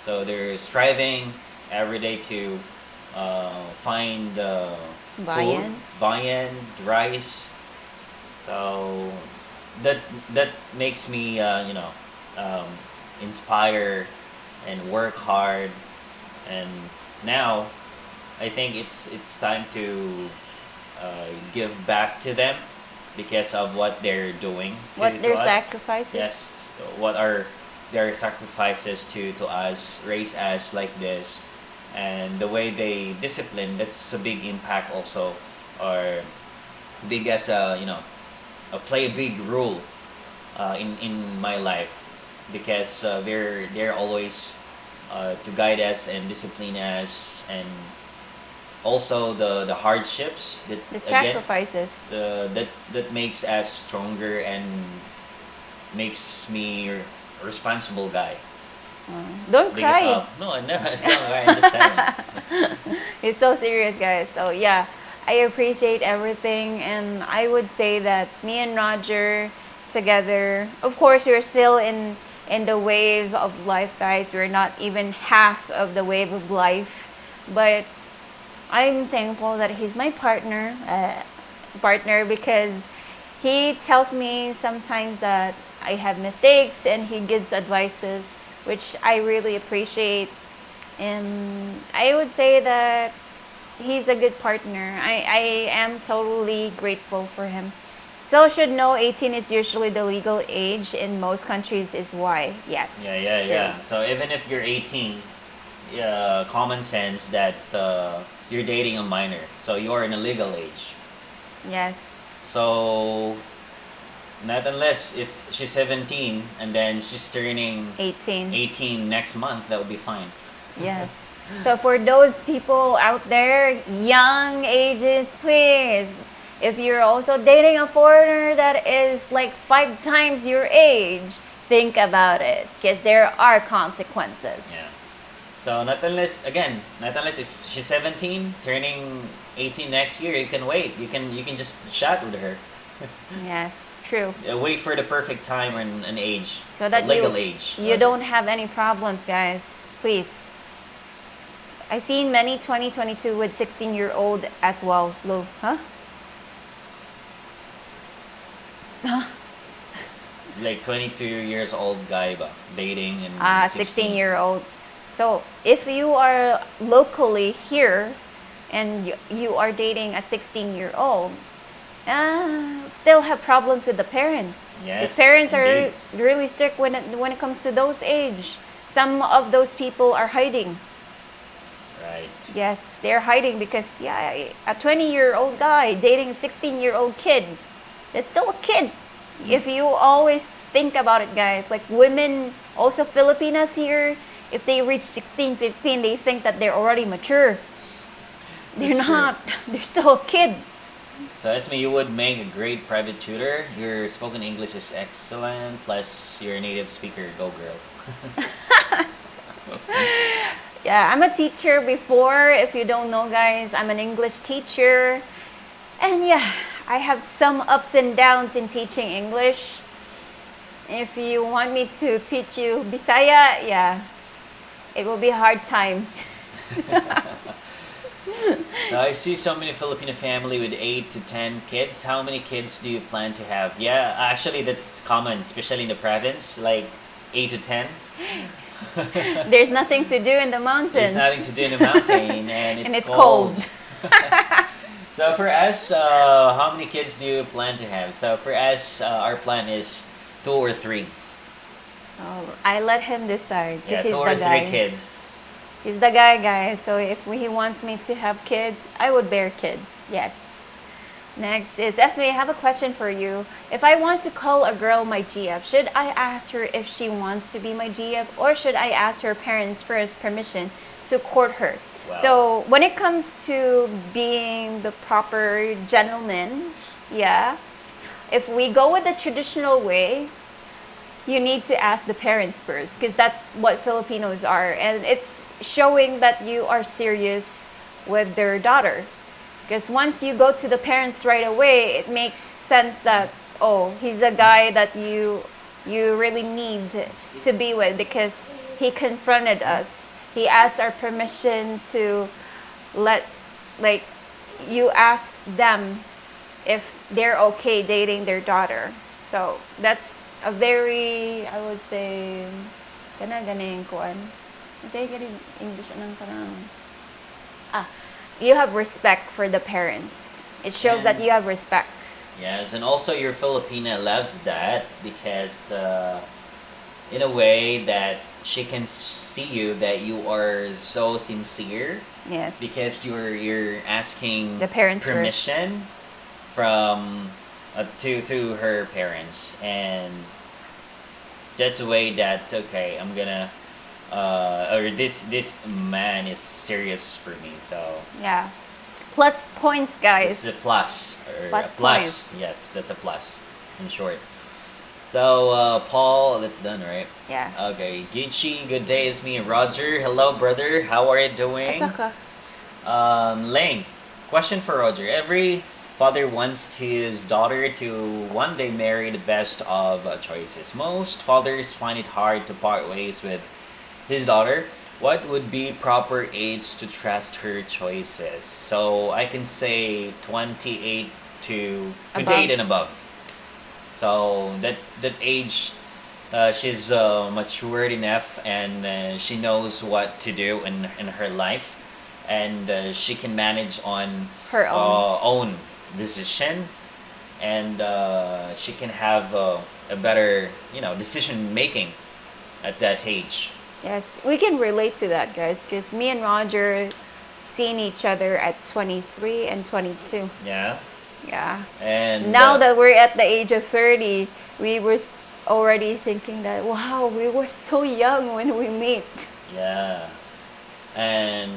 So they're striving every day to find food, Viand. viand, rice. So that that makes me um, inspire and work hard. And now I think it's time to give back to them because of what they're doing What to their us. sacrifices? Yes, what are their sacrifices to us, raise us like this, and the way they discipline. That's a big impact also, or big as a play a big role in my life because they're always to guide us and discipline us, and also the hardships that The again sacrifices. that makes us stronger and makes me a responsible guy Don't because cry. of no I never no, I understand. It's so serious, guys. So yeah, I appreciate everything, and I would say that me and Roger together. Of course, we're still in the wave of life, guys. We're not even half of the wave of life, but I'm thankful that he's my partner because he tells me sometimes that I have mistakes and he gives advices, which I really appreciate. And I would say that he's a good partner. I am totally grateful for him. Still should know 18 is usually the legal age in most countries is why. Yes. Yeah. So even if you're 18, common sense that you're dating a minor, so you are in a legal age. Yes. So not unless if she's 17 and then she's turning 18. 18 next month, that would be fine. Yes. So for those people out there, young ages, please, if you're also dating a foreigner that is like 5 times your age, think about it because there are consequences. Yeah. So not unless if she's 17, turning 18 next year, you can wait. You can just chat with her. Yes, true. Wait for the perfect time and age, So that legal age. you don't have any problems, guys. Please. I seen many 2022 with 16-year-old as well. Lo, huh? Like 22 years old guy ba, dating and 16-year-old. So if you are locally here and you are dating a 16-year-old, still have problems with the parents. Yes, His parents indeed. are really strict when it comes to those age. Some of those people are hiding. Right. Yes, they're hiding because a 20-year-old guy dating a 16-year-old kid, that's still a kid. If you always think about it, guys, like women, also Filipinas here, if they reach 16, 15, they think that they're already mature. They're That's true. not. They're still a kid. So Esme, you would make a great private tutor. Your spoken English is excellent. Plus, you're a native speaker. Go girl. Yeah, I'm a teacher before. If you don't know, guys, I'm an English teacher. And yeah, I have some ups and downs in teaching English. If you want me to teach you Bisaya, yeah, it will be a hard time. Now, I see so many Filipino family with 8 to 10 kids. How many kids do you plan to have? Yeah, actually, that's common, especially in the province, like 8 to 10. There's nothing to do in the mountains. There's nothing to do in the mountain, and it's, And it's cold. So for us, how many kids do you plan to have? So for us, our plan is 2 or 3. Oh, I let him decide Yeah, because he's 2 the or guy. 3 kids. He's the guy, guys. So if he wants me to have kids, I would bear kids. Yes. Next is Esme, I have a question for you. If I want to call a girl my GF, should I ask her if she wants to be my GF, or should I ask her parents first permission to court her? Wow. So when it comes to being the proper gentleman, yeah, if we go with the traditional way, you need to ask the parents first, because that's what Filipinos are, and it's showing that you are serious with their daughter. Because once you go to the parents right away, it makes sense that, oh, he's a guy that you really need to be with, because he confronted us. He asked our permission to let, like, you ask them if they're okay dating their daughter. So that's a very, I would say, ganing kuan. Kasi ganing English anang kanang. You have respect for the parents. It shows that you have respect. Yes, and also your Filipina loves that because in a way that she can see you that you are so sincere. Yes. Because you're asking the parents permission from to her parents, and that's a way that okay, I'm gonna or this man is serious for me. So yeah, plus points, guys. it's a plus. Or Plus a plus. points. Yes, that's a plus in short. So Paul, that's done, right? Yeah. Okay, Gichi, good day. It's me and Roger. Hello, brother. How are you doing? Asaka. Lang, question for Roger. Every father wants his daughter to one day marry the best of choices. Most fathers find it hard to part ways with his daughter. What would be proper age to trust her choices? So I can say 28 to 28 and above. So that age, she's matured enough, and she knows what to do in her life, and she can manage on Her own decision, and she can have a better decision making at that age. Yes, we can relate to that, guys, because me and Roger seen each other at 23 and 22. Yeah. Yeah. And now that we're at the age of 30, we were already thinking that, wow, we were so young when we meet. Yeah. And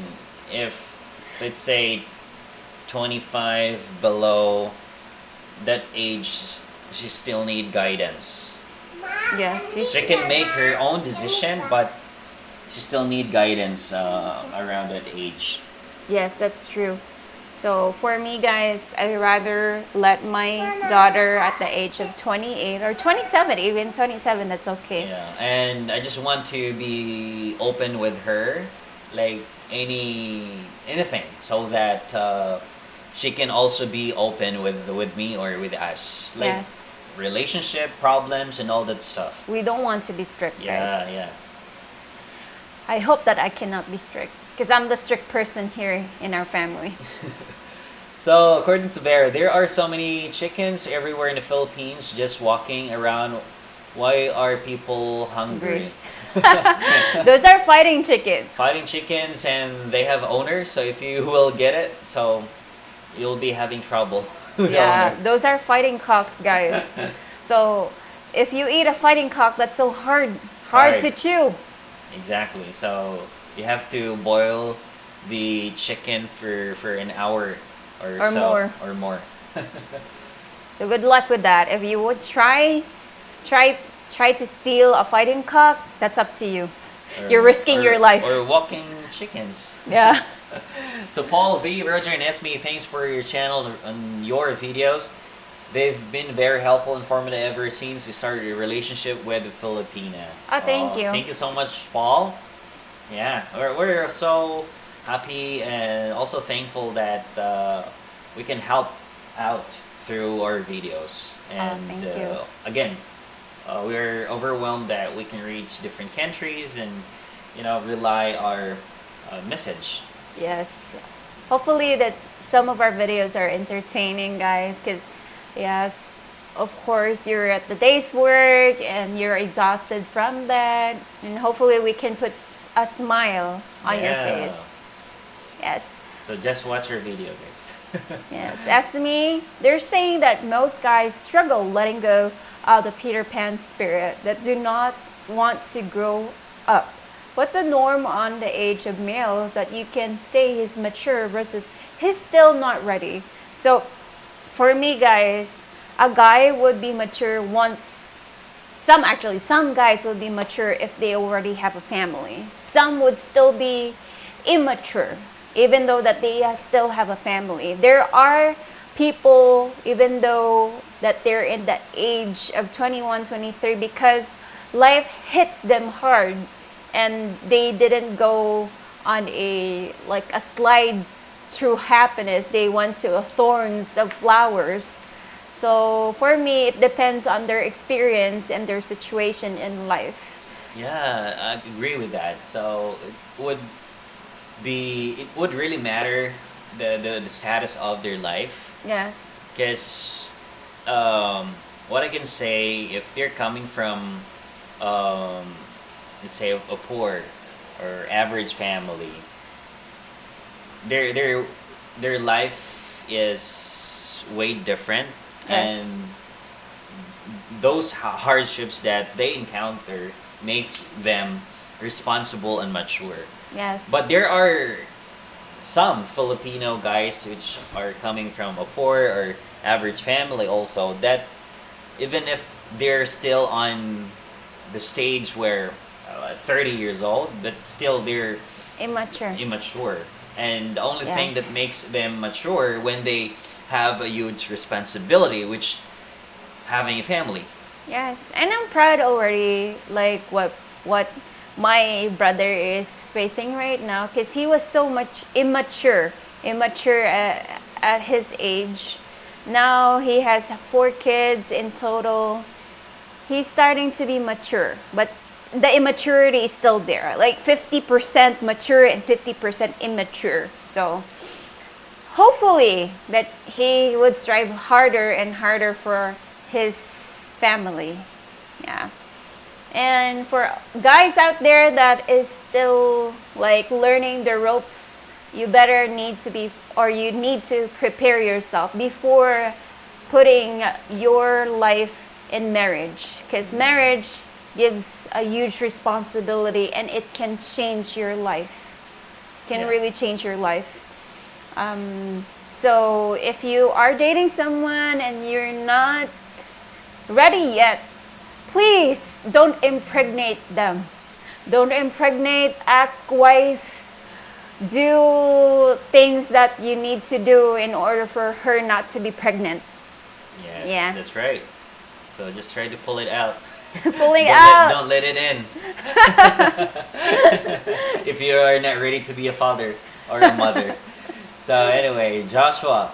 if let's say 25 below that age, she still need guidance. Yes. She can make her own decision, but she still need guidance around that age. Yes, that's true. So for me, guys, I rather let my daughter at the age of 28 or 27, even 27, that's okay. Yeah, and I just want to be open with her, like anything, so that she can also be open with me or with us, like Yes. relationship problems and all that stuff. We don't want to be strict, Yeah, guys. yeah. I hope that I cannot be strict, because I'm the strict person here in our family. So according to Bear, there are so many chickens everywhere in the Philippines just walking around. Why are people hungry? Those are fighting chickens. Fighting chickens, and they have owners, so if you will get it, so you'll be having trouble with the Yeah, owner. those are fighting cocks, guys. So if you eat a fighting cock, that's so hard Hard. to chew. Exactly. So you have to boil the chicken for an hour or Or so more. or more. So good luck with that. If you would try to steal a fighting cock, that's up to you. You're risking your life. Or walking chickens. Yeah. So Paul V, Roger and Esme, thanks for your channel and your videos. They've been very helpful, informative ever since we started a relationship with Filipina. Thank you. Thank you so much, Paul. Yeah, we're so happy and also thankful that we can help out through our videos. And thank you. again, we're overwhelmed that we can reach different countries and rely our message. Yes. Hopefully that some of our videos are entertaining, guys, because yes, of course you're at the day's work and you're exhausted from that, and hopefully we can put a smile on your Yeah. face. Yes. So just watch our video, guys. Yes, Esme, they're saying that most guys struggle letting go of the Peter Pan spirit, that do not want to grow up. What's the norm on the age of males that you can say he's mature versus he's still not ready? So, for me, guys, a guy would be mature once. Some guys would be mature if they already have a family. Some would still be immature even though that they still have a family. There are people, even though that they're in the age of 21, 23, because life hits them hard and they didn't go on a slide through happiness. They went to a thorns of flowers. So for me, it depends on their experience and their situation in life. Yeah, I agree with that. So it would really matter the status of their life, Yes. because what I can say, if they're coming from um, let's say a poor or average family, their their their life is way different, Yes. and those hardships that they encounter makes them responsible and mature. Yes. But there are some Filipino guys which are coming from a poor or average family also, that even if they're still on the stage where 30 years old, but still they're Immature. immature. And the only Yeah. thing that makes them mature when they have a huge responsibility, which having a family. Yes, and I'm proud already, like what my brother is facing right now, because he was so much immature at his age. Now he has 4 kids in total. He's starting to be mature, but the immaturity is still there, like 50% mature and 50% immature. So hopefully that he would strive harder and harder for his family. Yeah. And for guys out there that is still like learning the ropes, you better need to be, or you need to prepare yourself before putting your life in marriage, because marriage gives a huge responsibility and it can change your life, can Yeah. really change your life. So if you are dating someone and you're not ready yet, please don't impregnate them. Don't impregnate, act wise, do things that you need to do in order for her not to be pregnant. Yes, Yeah. that's right. So just try to pull it out. Pulling Don't out. don't let it in. If you are not ready to be a father or a mother. So anyway, Joshua,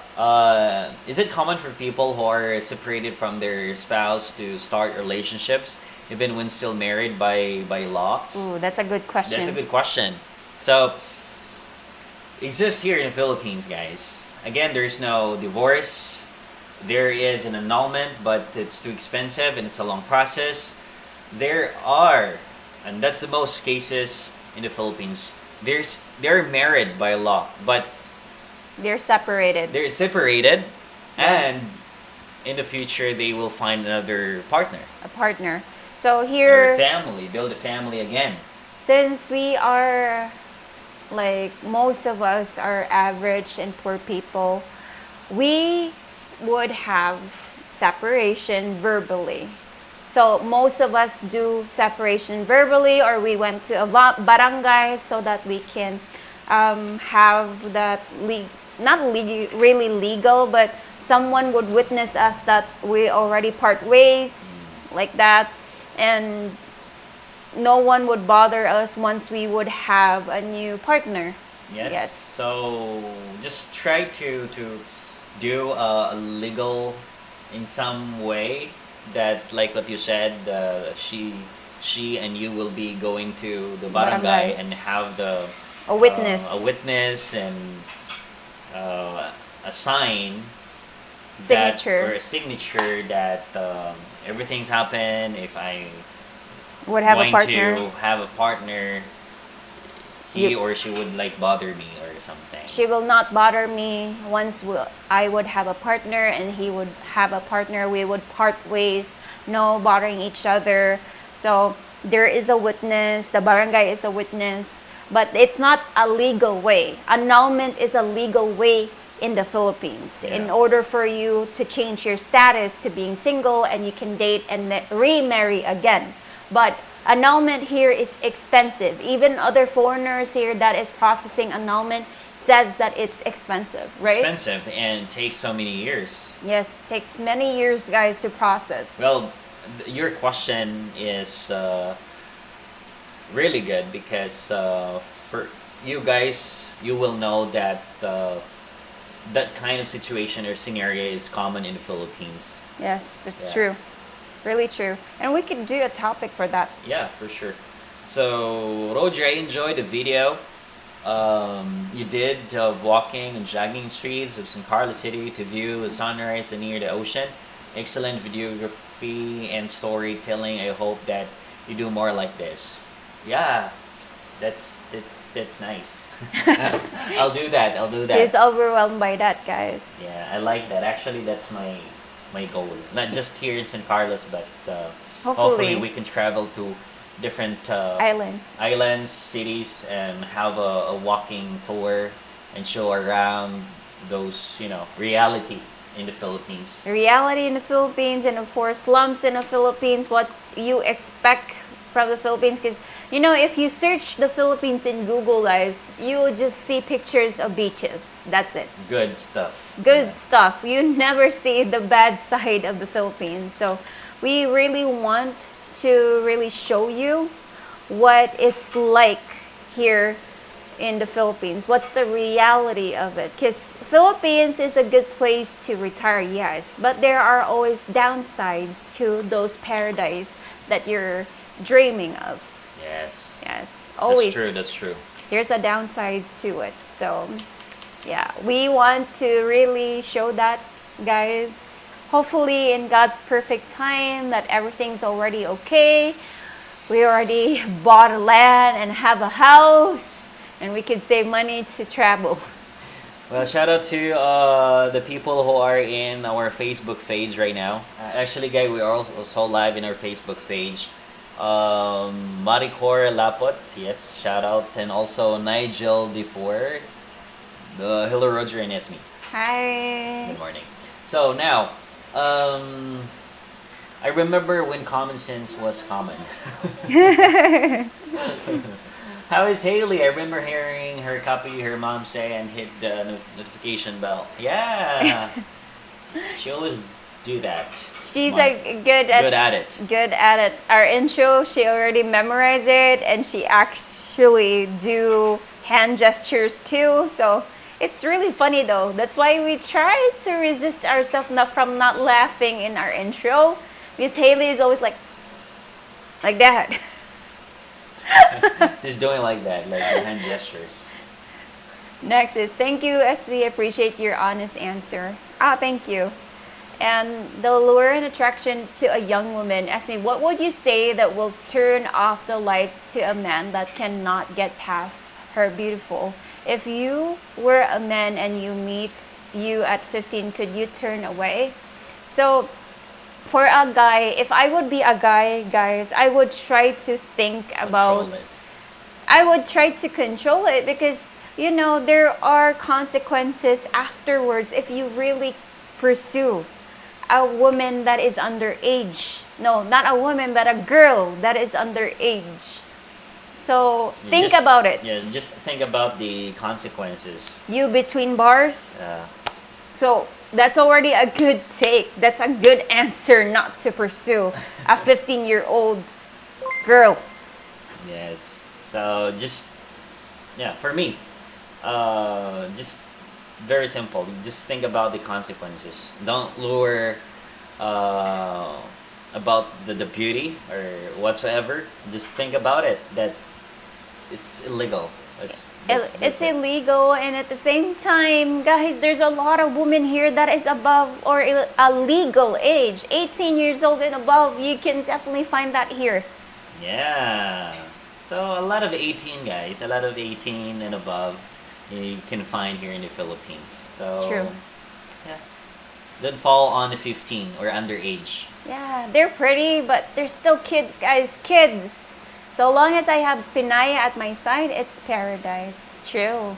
is it common for people who are separated from their spouse to start relationships even when still married by law? Ooh, that's a good question. That's a good question. So, exists here in the Philippines, guys. Again, there's no divorce. There is an annulment, but it's too expensive and it's a long process. There are, and that's the most cases in the Philippines. They're married by law, but They're separated. they're separated, and in the future they will find another partner A partner. So or here, family, build a family again. since we are like most of us are average and poor people, we would have separation verbally. So most of us do separation verbally, or we went to a barangay so that we can have that not really legal, but someone would witness us that we already part ways, like that, and no one would bother us once we would have a new partner. Yes. Yes. So just try to do a legal in some way, that like what you said, she and you will be going to the barangay, Barangay. and have the A witness. a witness, and a sign Signature. or a signature that everything's happened. If I Would have a going partner. to have a partner, he You- or she would like bother me or something. She will not bother me. I would have a partner and he would have a partner, we would part ways, no bothering each other. So there is a witness, the barangay is the witness, but it's not a legal way. Annulment is a legal way in the Philippines. In Yeah. order for you to change your status to being single and you can date and remarry again. But annulment here is expensive. Even other foreigners here that is processing annulment says that it's expensive, right? Expensive and takes so many years. Yes, it takes many years, guys, to process. Well, your question is really good because for you guys, you will know that that kind of situation or scenario is common in the Philippines. Yes, that's Yeah. true. Really true. And we could do a topic for that. Yeah, for sure. So, Roger, I enjoyed the video you did of walking and jogging streets of San Carlos City to view the sunrise and near the ocean. Excellent videography and storytelling. I hope that you do more like this. Yeah, that's nice. I'll do that. I'll do that. He's overwhelmed by that, guys. Yeah, I like that. Actually, that's my goal. Not just here in San Carlos, but hopefully we can travel to different Islands. cities, and have a walking tour and show around those, reality in the Philippines. Reality in the Philippines, and of course, slums in the Philippines, what you expect from the Philippines. Because, if you search the Philippines in Google, guys, you will just see pictures of beaches. That's it. Good stuff. Good stuff. You never see the bad side of the Philippines. So we really want to really show you what it's like here in the Philippines. What's the reality of it? Because Philippines is a good place to retire, yes, but there are always downsides to those paradise that you're dreaming of. Yes. Yes, always. That's true. There's a downsides to it. So yeah, we want to really show that, guys. Hopefully in God's perfect time that everything's already okay. We already bought a land and have a house, and we could save money to travel. Well, shout out to the people who are in our Facebook page right now. Actually, guys, we are also live in our Facebook page. Maricor Lapot, yes, shout out, and also Nigel before. Hello, Roger and Ismi. Hi. Good morning. So now, I remember when common sense was common. How is Haley? I remember hearing her copy her mom say and hit the notification bell. Yeah, she always do that. She's Mom. good at it. Good at it. Our intro, she already memorized it, and she actually do hand gestures too. So it's really funny though. That's why we try to resist ourselves from not laughing in our intro. Miss Haley is always like that. Just doing like that, like the hand gestures. Next is, thank you, SV. Appreciate your honest answer. Thank you. And the lure and attraction to a young woman. SV, what would you say that will turn off the lights to a man that cannot get past her beautiful? If you were a man and you meet you at 15, could you turn away? So for a guy, if I would be a guy, guys, I would try to think about, Control it. I would try to control it, because there are consequences afterwards if you really pursue a woman that is underage. No, not a woman, but a girl that is underage. So think about it. Yeah, just think about the consequences. You between bars. Uh, So that's already a good take. That's a good answer not to pursue a 15-year-old girl. yes. So for me, just very simple. Just think about the consequences. Don't lure about the beauty or whatsoever. Just think about it, that it's illegal. It's illegal, and at the same time, guys, there's a lot of women here that is above or a legal age, 18 years old and above. You can definitely find that here. Yeah. So a lot of 18 guys, a lot of 18 and above, you can find here in the Philippines. So True. yeah, don't fall on the 15 or underage. Yeah, they're pretty, but they're still kids, guys. Kids. So long as I have Pinaya at my side, it's paradise. True.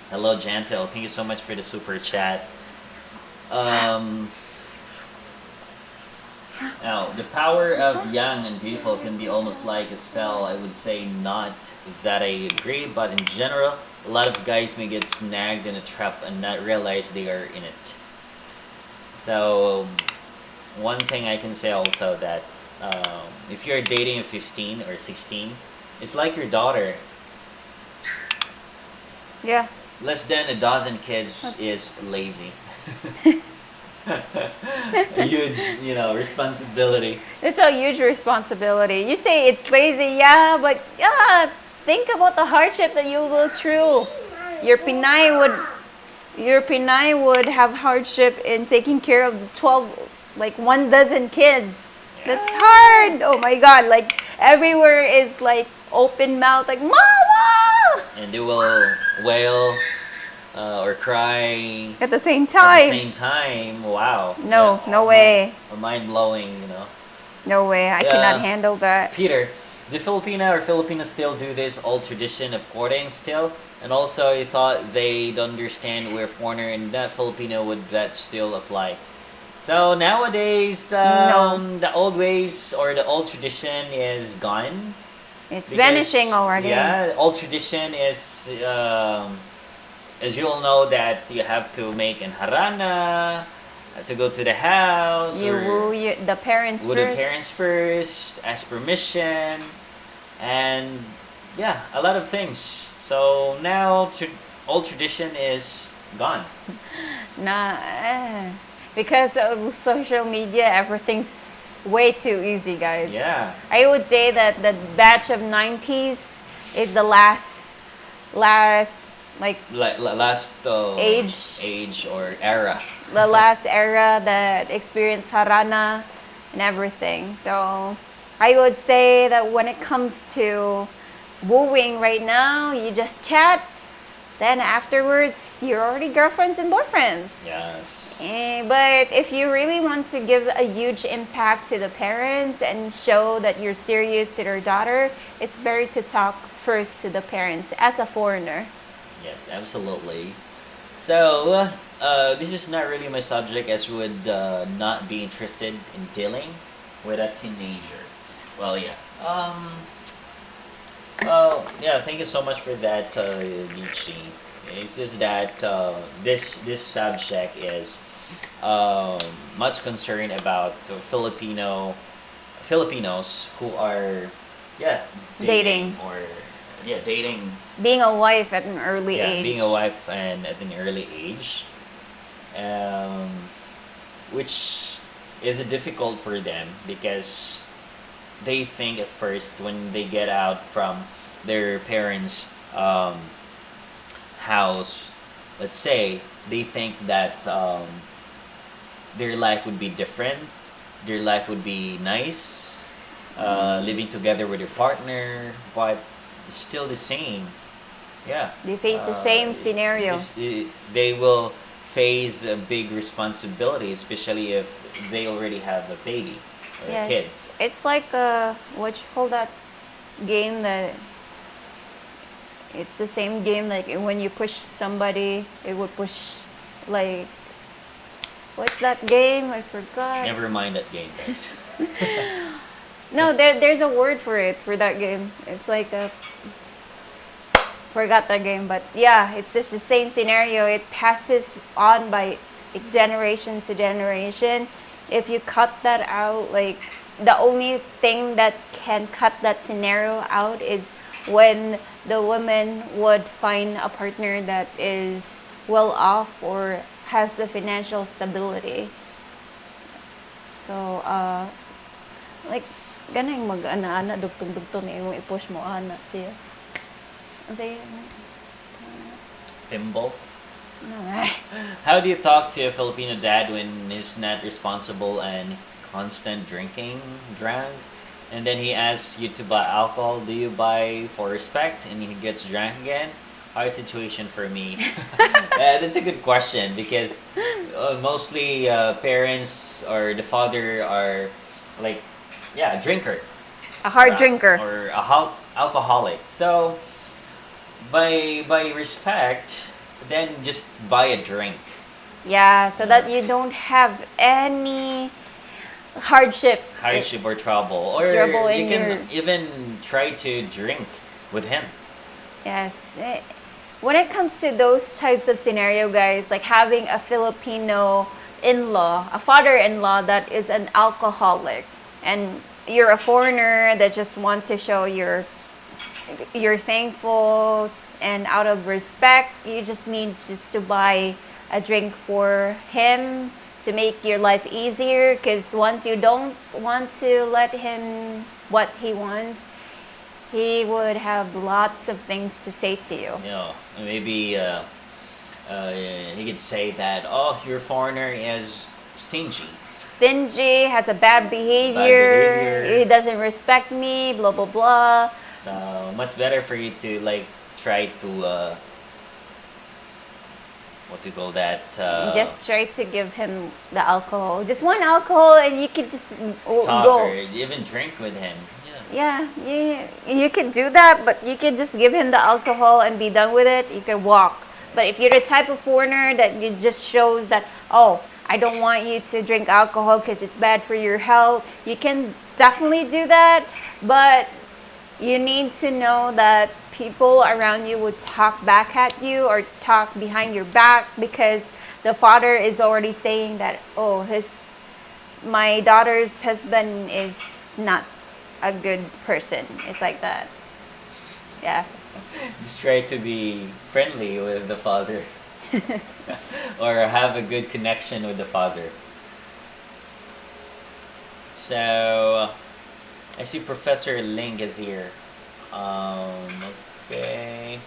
Hello, Jantel. Thank you so much for the super chat. Um, Now, the power of young and beautiful can be almost like a spell. I would say not that I agree, but in general, a lot of guys may get snagged in a trap and not realize they are in it. So, one thing I can say also that if you're dating a 15 or 16, it's like your daughter. Yeah. Less than a dozen kids is lazy. A huge, responsibility. It's a huge responsibility. You say it's lazy, yeah, but yeah, think about the hardship that you will through. Your Pinay would have hardship in taking care of the 12, like 1 dozen kids. That's hard. Oh my God, like everywhere is like open mouth, like mama. And they will wail or cry At the same at the time. same time. Wow. No, no way. Mind blowing, No way. I cannot handle that. Peter, the Filipina or Filipinos still do this old tradition of courting still? And also, I thought they'd understand we're foreigner and that Filipino would that still apply. So nowadays, No. the old ways or the old tradition is gone. It's Because, vanishing already. Yeah, old tradition is, as you all know, that you have to make an harana, have to go to the house, You or woo the parents woo first. the parents first, ask permission, and yeah, a lot of things. So now, old tradition is gone. Because of social media, everything's way too easy, guys. Yeah. I would say that the batch of 90s is the last like Last age or era. the last era that experienced harana and everything. So I would say that when it comes to wooing right now, you just chat. Then afterwards, you're already girlfriends and boyfriends. Yes. But if you really want to give a huge impact to the parents and show that you're serious to their daughter, it's better to talk first to the parents as a foreigner. Yes, absolutely. So, this is not really my subject as would not be interested in dealing with a teenager. Well, yeah. Well, yeah, thank you so much for that, Nietzsche. It's just that this subject is much concerned about Filipinos who are Dating. or dating, Being a wife at an early age. being a wife and at an early age, um, which is difficult for them because they think at first when they get out from their parents' house, let's say, they think that their life would be different, their life would be nice, living together with their partner, but it's still the same. Yeah. They face the same scenario. They will face a big responsibility, especially if they already have a baby or Yes. kids. It's like what you call that game that it's the same game like when you push somebody, it would push like what's that game? I forgot. Never mind that game, guys. No, there's a word for it for that game. It's like a forgot that game, but yeah, it's just the same scenario. It passes on by generation to generation. If you cut that out, like the only thing that can cut that scenario out is when the woman would find a partner that is well off or has the financial stability. So, like, ganang mag-ana-ana, dugtong-dugtong na imong i-push mo, ana siya. Ang say, Pimble. no, ay. How do you talk to a Filipino dad when he's not responsible and constant drinking, drunk? and then he asks you to buy alcohol, do you buy for respect? And he gets drunk again. Hard situation for me. That's a good question because mostly parents or the father are like, yeah, drinker A hard drinker. or a alcoholic. So by respect, then just buy a drink. Yeah, so that you don't have any hardship. Hardship or trouble, or Trouble you in can your- even try to drink with him. Yes. When it comes to those types of scenario, guys, like having a Filipino in-law, a father-in-law that is an alcoholic, and you're a foreigner that just want to show you're thankful, and out of respect, you just need just to buy a drink for him to make your life easier, because once you don't want to let him what he wants, he would have lots of things to say to you. You know, maybe he could say that, oh, your foreigner is stingy. Stingy, has a bad behavior, behavior. he doesn't respect me, blah blah blah. So much better for you to like try to what do you call that? Just try to give him the alcohol. Just one alcohol and you could just Talk go. or even drink with him. Yeah. Yeah, you could do that, but you could just give him the alcohol and be done with it. You could walk. But if you're the type of foreigner that it just shows that, oh, I don't want you to drink alcohol because it's bad for your health, you can definitely do that. But you need to know that people around you would talk back at you or talk behind your back, because the father is already saying that, oh, my daughter's husband is not a good person. It's like that. Yeah. Just try to be friendly with the father or have a good connection with the father. So I see Professor Ling is here. Okay.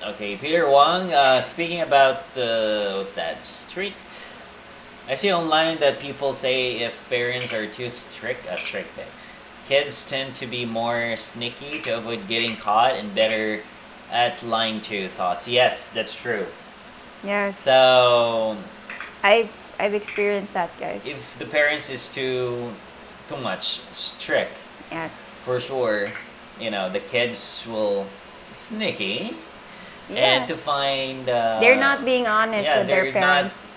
Okay, Peter Wang, speaking about what's that? Street. I see online that people say if parents are too strict, kids tend to be more sneaky to avoid getting caught and better at lying to thoughts. Yes, that's true. Yes. So I've experienced that, guys. if the parents is too much strict, Yes. for sure, the kids will sneaky Yeah. and to find They're not being honest yeah, with their they're not- parents.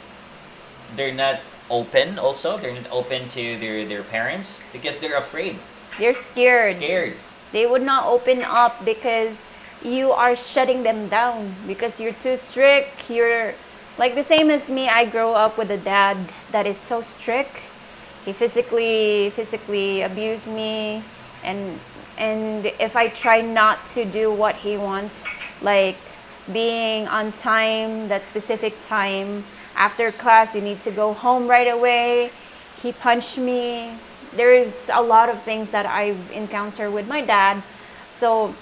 they're not open. Also, they're not open to their parents because they're afraid, They're scared. scared. They would not open up because you are shutting them down because you're too strict. You're like the same as me. I grow up with a dad that is so strict. He physically abused me, and if I try not to do what he wants, like being on time, that specific time, after class you need to go home right away, he punched me. There is a lot of things that I've encountered with my dad. So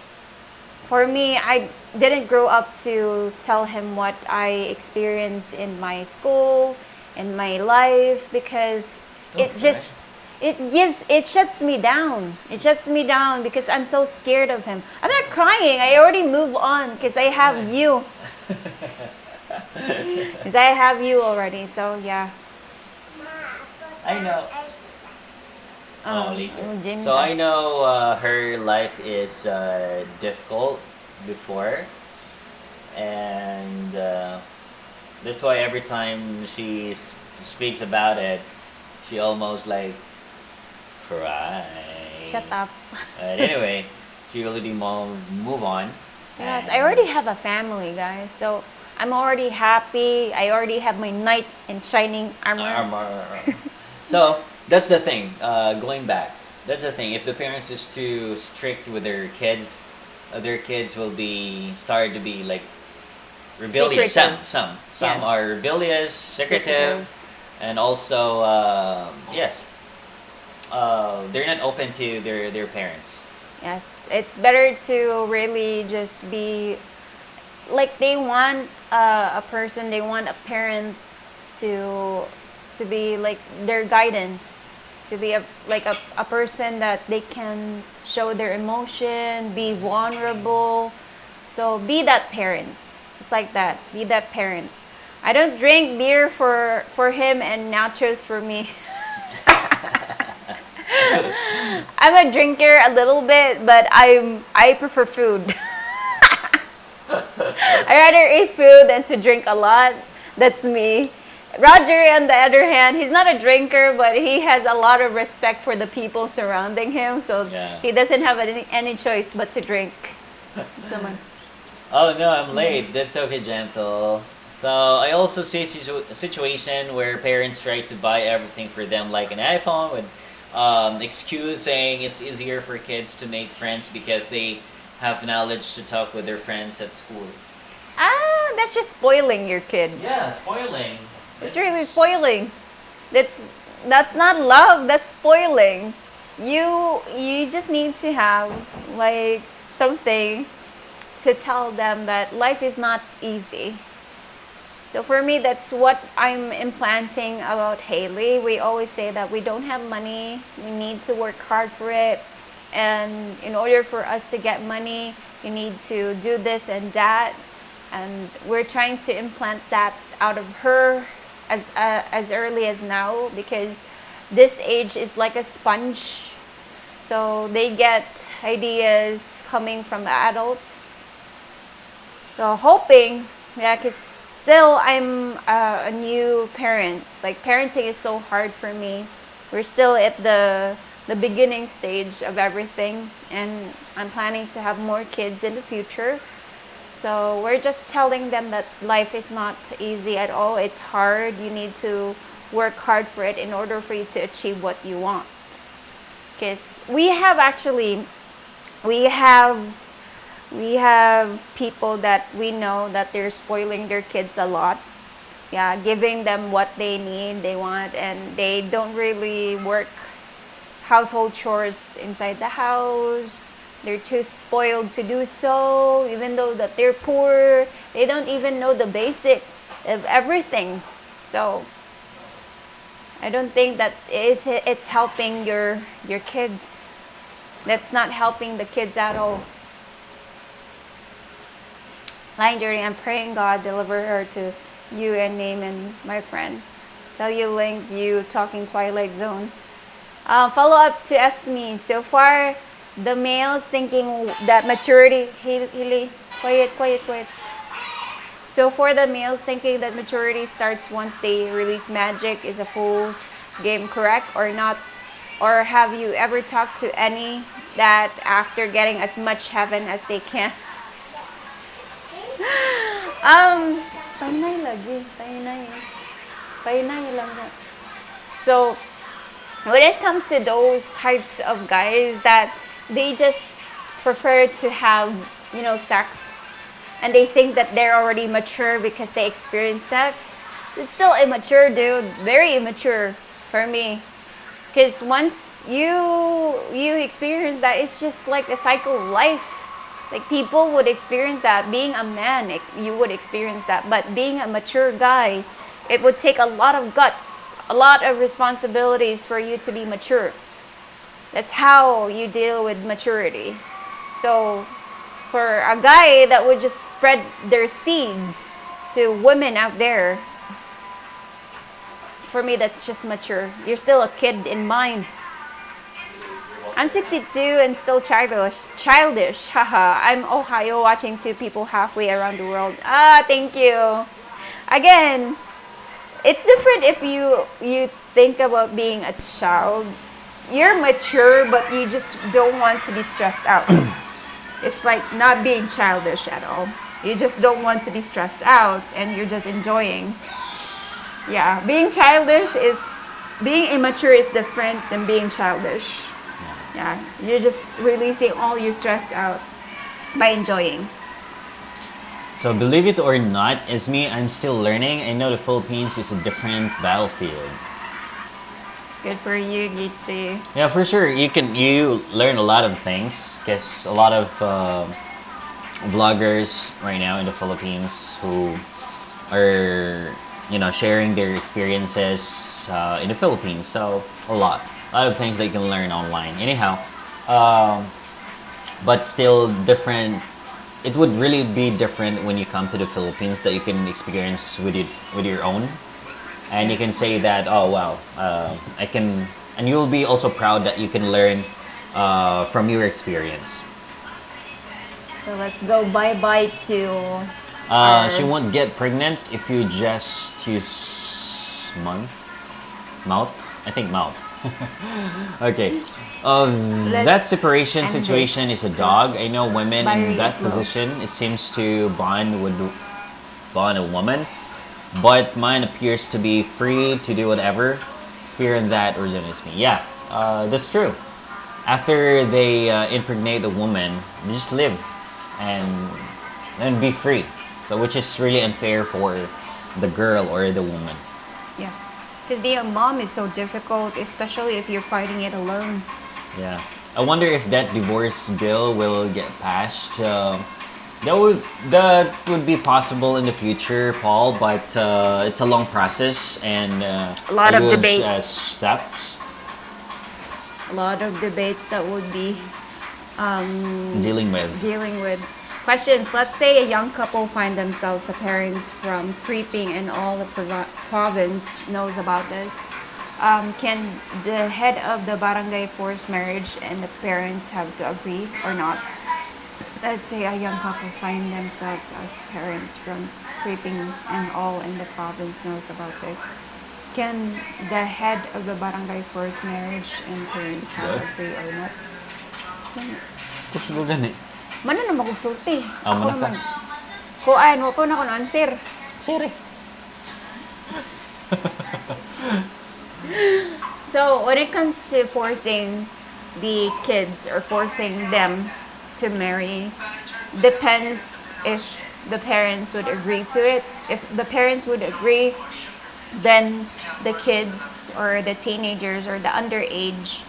for me, I didn't grow up to tell him what I experienced in my school, in my life, because it just it shuts me down. It shuts me down because I'm so scared of him. I'm not crying. I already move on because I have you. Because I have you already. So yeah. I know. Oh, Jimmy. So I know her life is difficult before, and that's why every time she speaks about it, she almost like cry. Shut up. But anyway, she already move on. Yes, and- I already have a family, guys. So I'm already happy. I already have my knight in shining armor. So that's the thing. Going back, that's the thing. If the parents is too strict with their kids will be started to be like rebellious. Secretive. Some Yes. are rebellious, secretive, and also yes, they're not open to their parents. Yes, it's better to really just be like they want a person, they want a parent to be like their guidance, to be a person that they can show their emotion, be vulnerable. So be that parent. It's like that. Be that parent. I don't drink beer for him and nachos for me. I'm a drinker a little bit, but I prefer food. I rather eat food than to drink a lot. That's me. Roger, on the other hand, he's not a drinker, but he has a lot of respect for the people surrounding him. So Yeah. he doesn't have any choice but to drink. Someone. Oh no, I'm late. That's okay, gentle. So I also see a situation where parents try to buy everything for them, like an iPhone, with excuse saying it's easier for kids to make friends because they have knowledge to talk with their friends at school. That's just spoiling your kid. Yeah, spoiling. It's really spoiling. That's not love. That's spoiling. You just need to have like something to tell them that life is not easy. So for me, that's what I'm implanting about Haley. We always say that we don't have money. We need to work hard for it. And in order for us to get money, you need to do this and that. And we're trying to implant that out of her as early as now, because this age is like a sponge. So they get ideas coming from the adults. So hoping, yeah, because still I'm a new parent. Like parenting is so hard for me. We're still at the beginning stage of everything, and I'm planning to have more kids in the future. So we're just telling them that life is not easy at all. It's hard. You need to work hard for it in order for you to achieve what you want. Because we have people that we know that they're spoiling their kids a lot. Yeah, giving them what they need, they want, and they don't really work household chores inside the house. They're too spoiled to do so, even though that they're poor. They don't even know the basic of everything. So I don't think that it's helping your kids. That's not helping the kids at all. Line Jury, I'm praying God deliver her to you and Naaman, my friend. Tell you Link, you talking Twilight Zone. Follow up to Esme. So far, the males thinking that maturity, Haley, quiet. So for the males thinking that maturity starts once they release magic is a fool's game, correct or not? Or have you ever talked to any that after getting as much heaven as they can? Painay lagi, painay lang. So when it comes to those types of guys that they just prefer to have, sex, and they think that they're already mature because they experience sex, it's still immature, dude. Very immature for me. Because once you experience that, it's just like the cycle of life. Like people would experience that. Being a man, you would experience that. But being a mature guy, it would take a lot of guts, a lot of responsibilities for you to be mature. That's how you deal with maturity. So for a guy that would just spread their seeds to women out there, for me, that's just mature. You're still a kid in mind. I'm 62 and still childish. Haha. I'm Ohio watching two people halfway around the world. Thank you. Again, it's different if you think about being a child. You're mature, but you just don't want to be stressed out. It's like not being childish at all. You just don't want to be stressed out, and you're just enjoying. Yeah, being immature is different than being childish. Yeah, you're just releasing all your stress out by enjoying. So believe it or not, Ismi, I'm still learning. I know the Philippines is a different battlefield. Good for you, Gitsi. Yeah, for sure. You learn a lot of things because a lot of vloggers right now in the Philippines who are sharing their experiences in the Philippines. So a lot of things that you can learn online. Anyhow, but still different. It would really be different when you come to the Philippines that you can experience with your own, and you can say that, oh wow, I can, and you'll be also proud that you can learn from your experience. So let's go bye-bye to She won't get pregnant if you just use mouth. I think mouth. Okay. That separation end situation this, is a dog. because I know women battery in that is low. position. It seems to bond a woman, but mine appears to be free to do whatever. Experience that originates me. Yeah, that's true. After they impregnate the woman, they just live and be free. So which is really unfair for the girl or the woman. Yeah. Because being a mom is so difficult, especially if you're fighting it alone. Yeah, I wonder if that divorce bill will get passed. That would be possible in the future, Paul, but it's a long process and A lot a of huge debates. steps A lot of debates that would be dealing with. dealing with. Questions. Let's say a young couple find themselves parents from creeping and all the province knows about this. Can the head of the barangay force marriage and the parents have to agree or not? Let's say a young couple find themselves as parents from creeping and all in the province knows about this. Can the head of the barangay force marriage and parents have Good. agree or not? Gusto gani. Mana na makusulti. Mana ka? Kuan, mo po na ko answer. Siri. So, when it comes to forcing the kids or forcing them to marry, depends if the parents would agree to it. If the parents would agree, then the kids or the teenagers or the underage,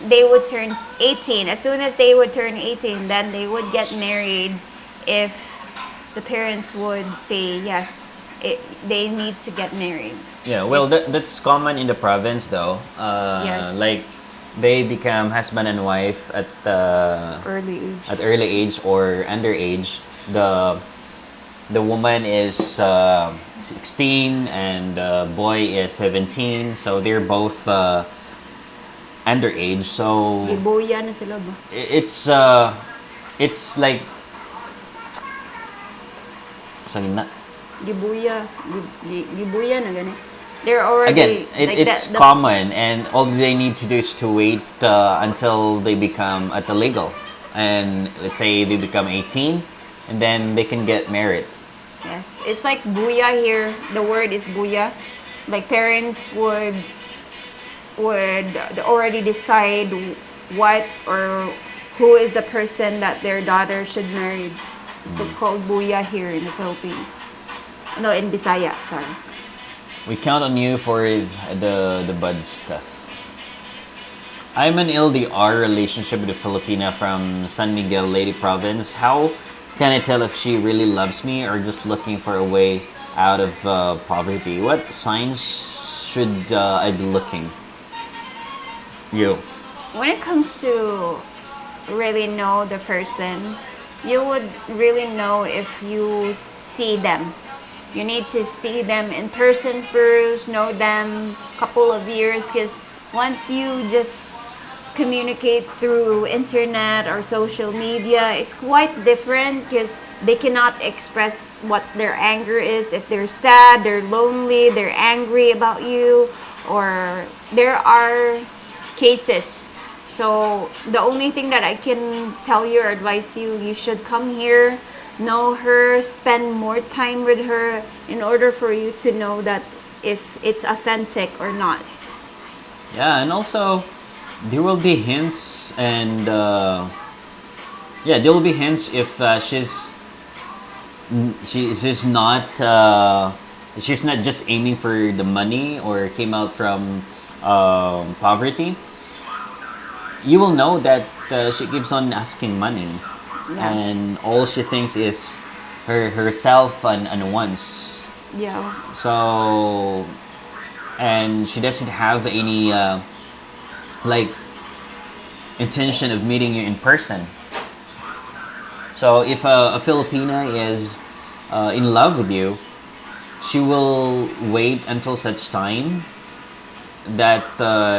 they would turn 18. As soon as they would turn 18, then they would get married if the parents would say yes, they need to get married. Yeah, well, that's common in the province, though. Yes. Like they become husband and wife at Early age. at early age or underage. The woman is 16 and the boy is 17, so they're both underage. So Gibuya na sila ba? it's like sa gitna. Gibuya na gani. They're already Again, like it's common, and all they need to do is to wait until they become at the legal, and let's say they become 18, and then they can get married. Yes, it's like buya here. The word is buya. Like parents would already decide what or who is the person that their daughter should marry. So called buya here in the Philippines. No, in Bisaya, sorry. We count on you for the bud stuff. I'm an LDR relationship with a Filipina from San Miguel, Leyte Province. How can I tell if she really loves me or just looking for a way out of poverty? What signs should I be looking? You. When it comes to really know the person, you would really know if you see them. You need to see them in person first, know them a couple of years, because once you just communicate through internet or social media, it's quite different because they cannot express what their anger is. If they're sad, they're lonely, they're angry about you, or there are cases. So the only thing that I can tell you or advise you, you should come here, know her, spend more time with her in order for you to know that if it's authentic or not. Yeah, and also there will be hints, and there will be hints if she's not just aiming for the money or came out from poverty. You will know that she keeps on asking money, Yeah. and all she thinks is herself and wants. Yeah. So, and she doesn't have any like intention of meeting you in person. So if a Filipina is in love with you, she will wait until such time that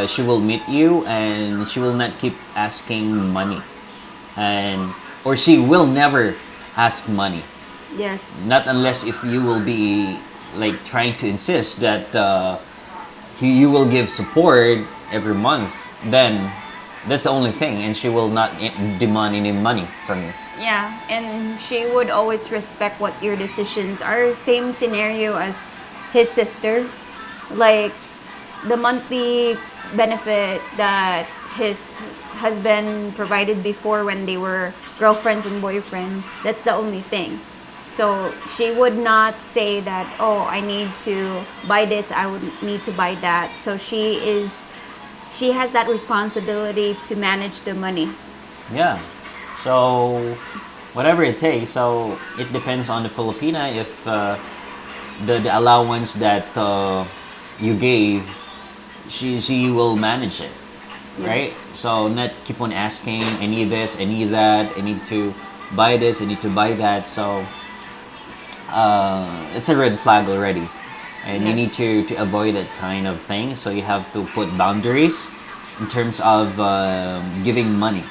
she will meet you, and she will not keep asking money, and or she will never ask money, Yes. not unless if you will be like trying to insist that you will give support every month, then that's the only thing, and she will not demand any money from you. Yeah, and she would always respect what your decisions are. Same scenario as his sister. Like the monthly benefit that his husband provided before when they were girlfriends and boyfriend, that's the only thing. So she would not say that, oh, I need to buy this, I would need to buy that. So she has that responsibility to manage the money. Yeah. So whatever it takes. So it depends on the Filipina if the allowance that you gave, she will manage it, right? Yes. So not keep on asking, I need this, I need that, I need to buy this, I need to buy that. So it's a red flag already, and you need Yes. to avoid that kind of thing. So you have to put boundaries in terms of giving money.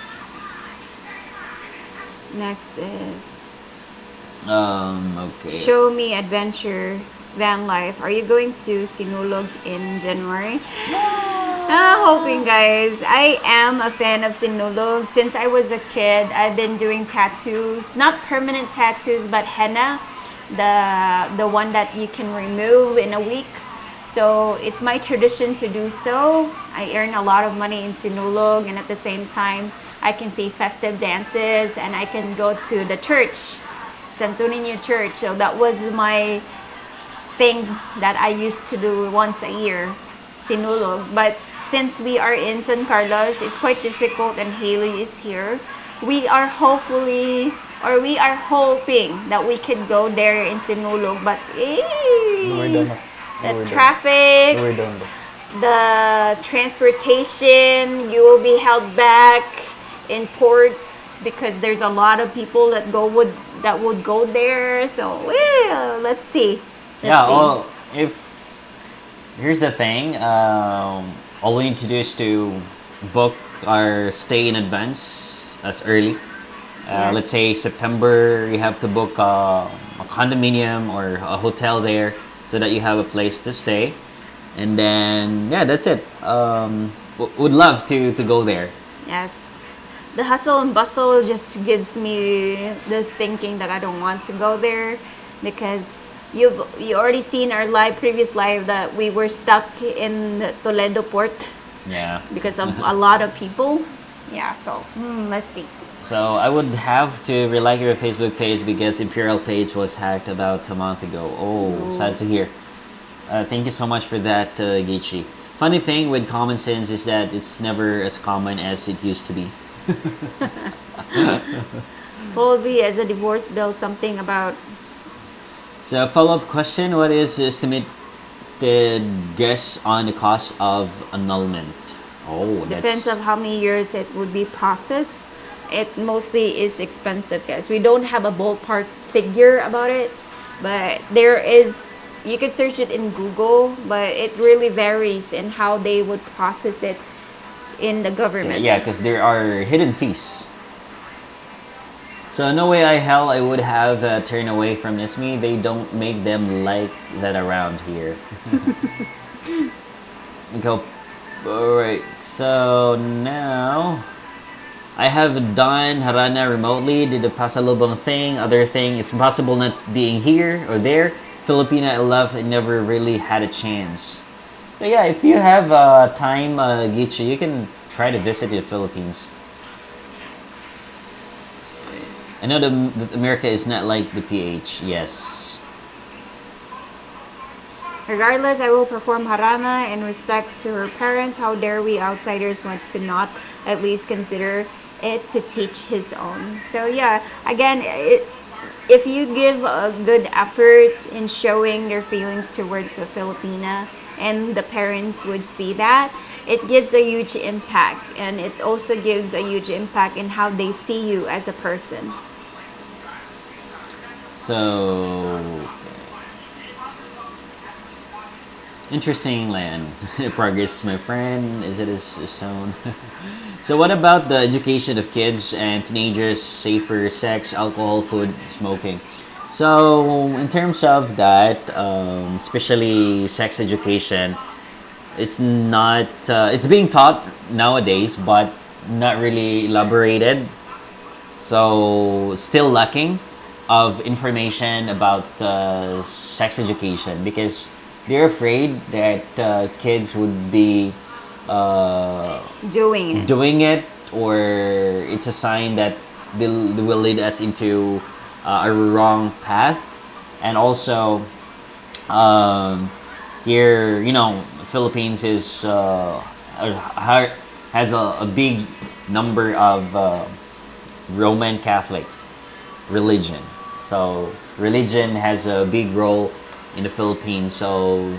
Next is Okay. show me adventure van life. Are you going to Sinulog in January? Hoping, guys. I am a fan of Sinulog. Since I was a kid, I've been doing tattoos. Not permanent tattoos, but henna. The one that you can remove in a week. So it's my tradition to do so. I earn a lot of money in Sinulog, and at the same time, I can see festive dances, and I can go to the church, Santo Niño Church. So that was my thing that I used to do once a year, Sinulog. But since we are in San Carlos, it's quite difficult, and Haley is here. We are we are hoping that we could go there in Sinulog, but the traffic, the transportation, you will be held back in ports because there's a lot of people that would go there. So well, let's see. Yeah. Let's see. Well, if here's the thing, all we need to do is to book our stay in advance as early. Yes. Let's say September, you have to book a condominium or a hotel there so that you have a place to stay. And then, yeah, that's it. Would love to go there. Yes. The hustle and bustle just gives me the thinking that I don't want to go there because you already seen our previous live that we were stuck in the Toledo port Yeah. because of a lot of people. Yeah, so let's see. So I would have to relike your Facebook page because Imperial page was hacked about a month ago. Oh, sad to hear. Thank you so much for that, Gichi. Funny thing with common sense is that it's never as common as it used to be. Probably as a divorce bill, something about So follow-up question, what is the estimated guess on the cost of annulment? Oh, depends that's... on how many years it would be processed. It mostly is expensive, guys. We don't have a ballpark figure about it, but there is, you can search it in Google, but it really varies in how they would process it in the government. Yeah, because there are hidden fees. So no way hell I would have turned away from Ismi. They don't make them like that around here. Go. Alright, so now I have done Harana remotely, did the pasalubong thing, other thing. It's impossible not being here or there. Filipina I love, I never really had a chance. So yeah, if you have time, Gichi, you can try to visit the Philippines. I know that America is not like the PH, yes. Regardless, I will perform harana in respect to her parents. How dare we outsiders want to not at least consider it to teach his own. So yeah, again, if you give a good effort in showing your feelings towards a Filipina, and the parents would see that, it gives a huge impact, and it also gives a huge impact in how they see you as a person. So, interesting land. Progress, my friend. Is it as shown? So, what about the education of kids and teenagers, safer sex, alcohol, food, smoking? So, in terms of that, especially sex education, it's not. It's being taught nowadays, but not really elaborated. So, still lacking of information about sex education because they're afraid that kids would be Doing it. doing it, or it's a sign that they will lead us into a wrong path. And also, um, here, Philippines is has a big number of Roman Catholic religion. So religion has a big role in the Philippines. So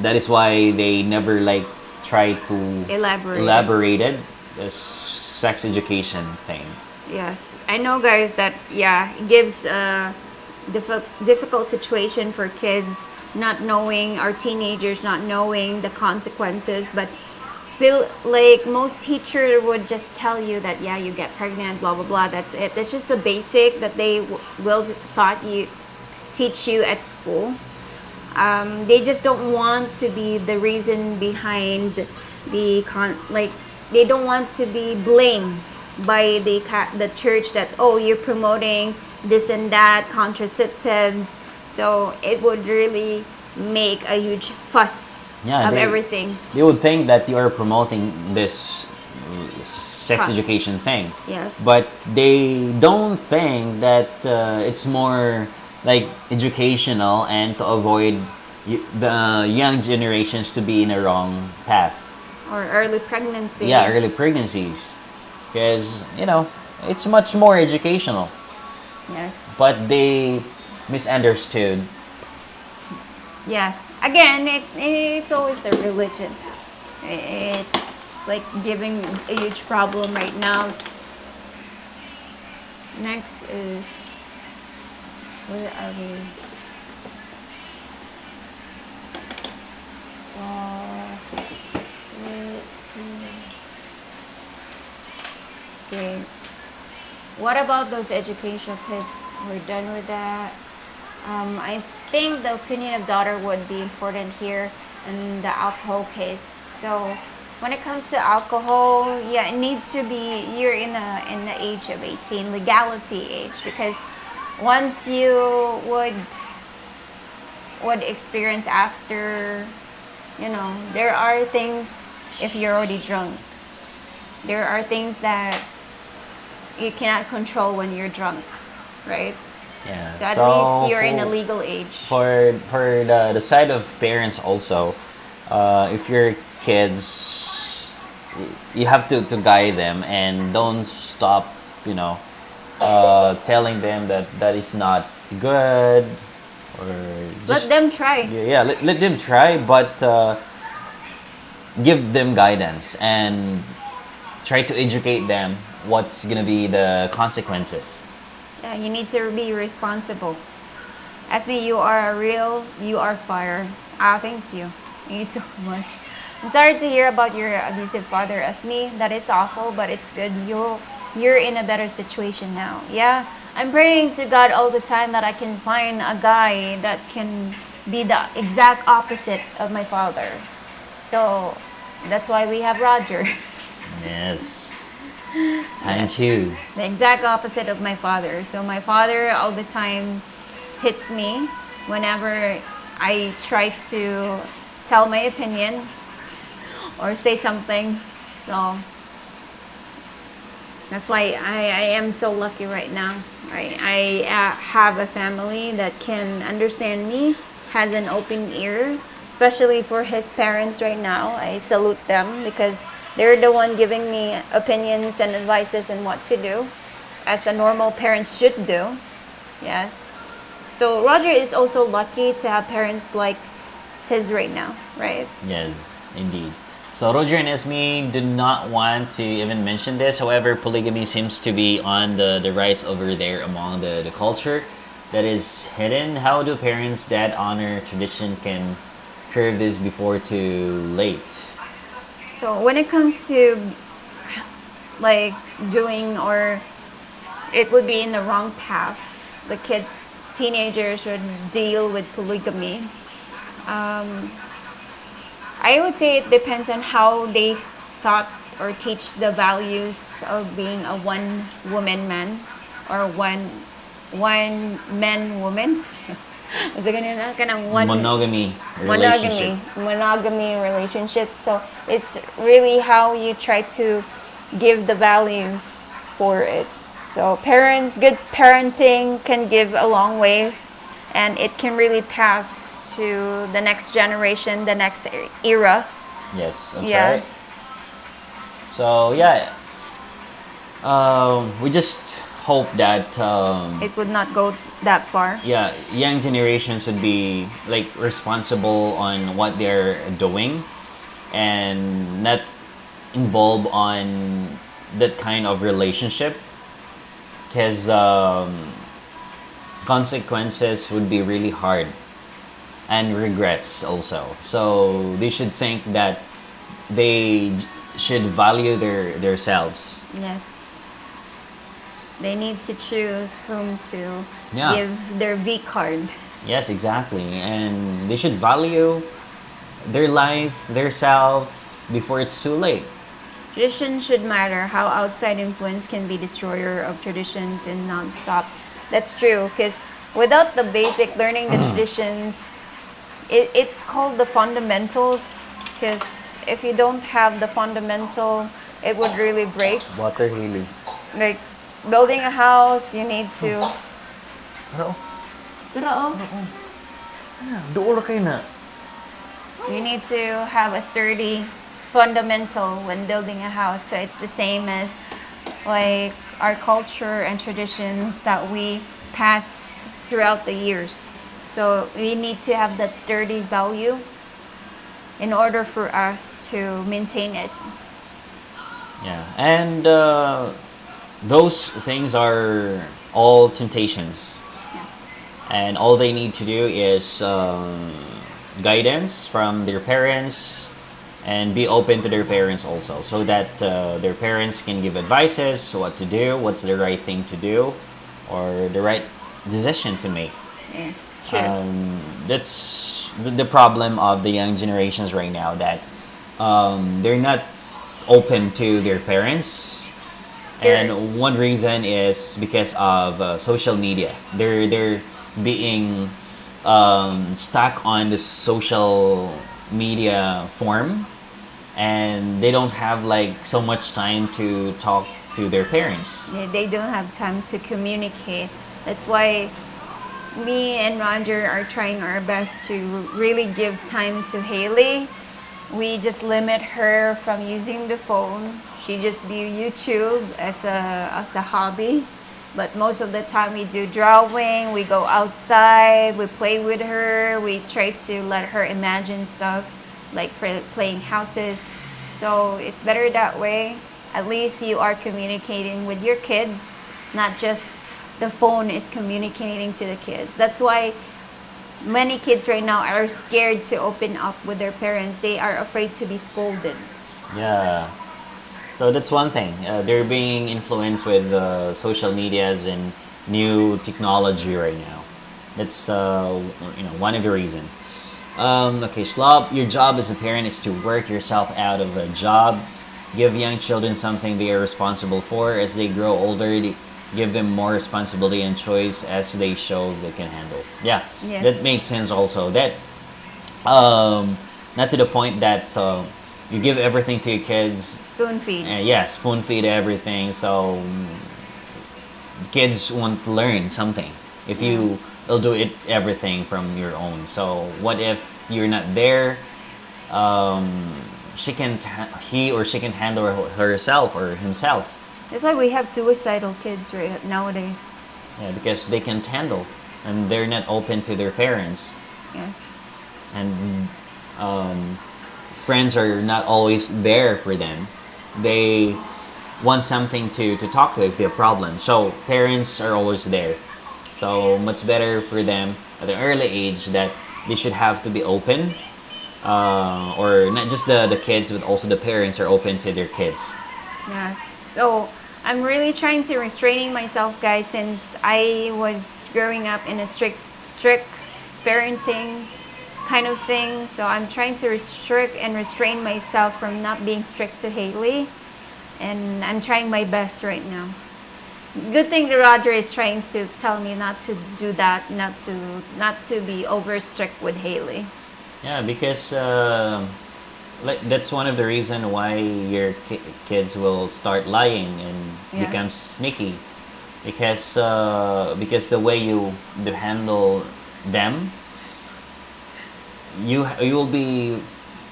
that is why they never like try to elaborate it the sex education thing. Yes, I know, guys, that yeah, it gives a difficult situation for kids not knowing, or teenagers not knowing the consequences. But feel like most teacher would just tell you that yeah, you get pregnant, blah blah blah. That's it. That's just the basic that they will thought you teach you at school. They just don't want to be the reason behind like they don't want to be blamed by the church that, oh, you're promoting this and that contraceptives. So it would really make a huge fuss Yeah, of everything. they would think that you are promoting this sex education thing. Yes. But they don't think that it's more like educational and to avoid the young generations to be in a wrong path. Or early pregnancy. Yeah, early pregnancies. Because, it's much more educational. Yes. But they misunderstood. Yeah. Again, it's always the religion. It's like giving a huge problem right now. Next is, where are we? Okay. What about those educational kids? We're done with that. I think the opinion of daughter would be important here in the alcohol case. So when it comes to alcohol, yeah, it needs to be, you're in the age of 18, legality age, because once you would experience after, there are things, if you're already drunk, there are things that you cannot control when you're drunk, right? Yeah. So at least you're in a legal age. For the side of parents also, if your kids, you have to guide them and don't stop, telling them that is not good, or Let them try. yeah, let them try, but give them guidance and try to educate them what's gonna be the consequences. Yeah, you need to be responsible. Esme, you are fire. Thank you. Thank you so much. I'm sorry to hear about your abusive father, Esme. That is awful, but it's good. You're in a better situation now. Yeah, I'm praying to God all the time that I can find a guy that can be the exact opposite of my father. So that's why we have Roger. Yes. Thank you. The exact opposite of my father. So my father all the time hits me whenever I try to tell my opinion or say something. So that's why I am so lucky right now. I have a family that can understand me, has an open ear, especially for his parents right now. I salute them because they're the one giving me opinions and advices on what to do, as a normal parent should do. Yes. So Roger is also lucky to have parents like his right now, right? Yes, indeed. So Roger and Esme do not want to even mention this. However, polygamy seems to be on the rise over there among the culture that is hidden. How do parents that honor tradition can curb this before too late? So when it comes to like doing or it would be in the wrong path, the kids, teenagers would deal with polygamy. I would say it depends on how they thought or teach the values of being a one woman man or one man woman. Kasi ganun na, kanang one Monogamy relationship. monogamy relationships. So it's really how you try to give the values for it. So parents, good parenting can give a long way, and it can really pass to the next generation, the next era. Yes, that's Yeah. right. So yeah, we just hope that It would not go that far. yeah, young generations would be like responsible on what they're doing and not involved on that kind of relationship because consequences would be really hard and regrets also. So they should think that they should value their selves. Yes. They need to choose whom to Yeah. give their V card. Yes, exactly. And they should value their life, their self before it's too late. Tradition should matter. How outside influence can be destroyer of traditions and non-stop. That's true, because without the basic learning the traditions, it's called the fundamentals. Because if you don't have the fundamental, it would really break. Water healing. Like building a house, you need to. Ano? Pero oh, Doon kayo na. you need to have a sturdy fundamental when building a house. So it's the same as like our culture and traditions that we pass throughout the years. So we need to have that sturdy value in order for us to maintain it. Yeah, and those things are all temptations, Yes. and all they need to do is guidance from their parents and be open to their parents also, so that their parents can give advices what to do, what's the right thing to do, or the right decision to make. Yes. True. That's the problem of the young generations right now, that they're not open to their parents, and one reason is because of social media. They're being stuck on the social media form, and they don't have like so much time to talk to their parents. They don't have time to communicate. That's why me and Roger are trying our best to really give time to Haley. We just limit her from using the phone. She just view YouTube as a hobby. But most of the time we do drawing, we go outside, we play with her, we try to let her imagine stuff like playing houses. So it's better that way. At least you are communicating with your kids, not just the phone is communicating to the kids. That's why many kids right now are scared to open up with their parents. They are afraid to be scolded. Yeah. So that's one thing. They're being influenced with social medias and new technology right now. That's one of the reasons. Okay, Schlop, your job as a parent is to work yourself out of a job. Give young children something they are responsible for. As they grow older, give them more responsibility and choice as they show they can handle. Yeah, Yes. that makes sense also. That not to the point that you give everything to your kids. Spoon feed. Yeah, spoon feed everything. So kids won't learn something if you will do it everything from your own. So what if you're not there? He or she can handle herself or himself. That's why we have suicidal kids right nowadays. Yeah, because they can't handle, and they're not open to their parents, Yes. and friends are not always there for them. They want something to talk to if they have problems. So parents are always there. So much better for them at an early age that they should have to be open, or not just the kids, but also the parents are open to their kids. Yes. So I'm really trying to restraining myself, guys, since I was growing up in a strict parenting kind of thing. So I'm trying to restrict and restrain myself from not being strict to Haley, and I'm trying my best right now. Good thing that Roger is trying to tell me not to do that, not to be over strict with Haley. Yeah, because like that's one of the reason why your kids will start lying and Yes. become sneaky, because the way you handle them, you will be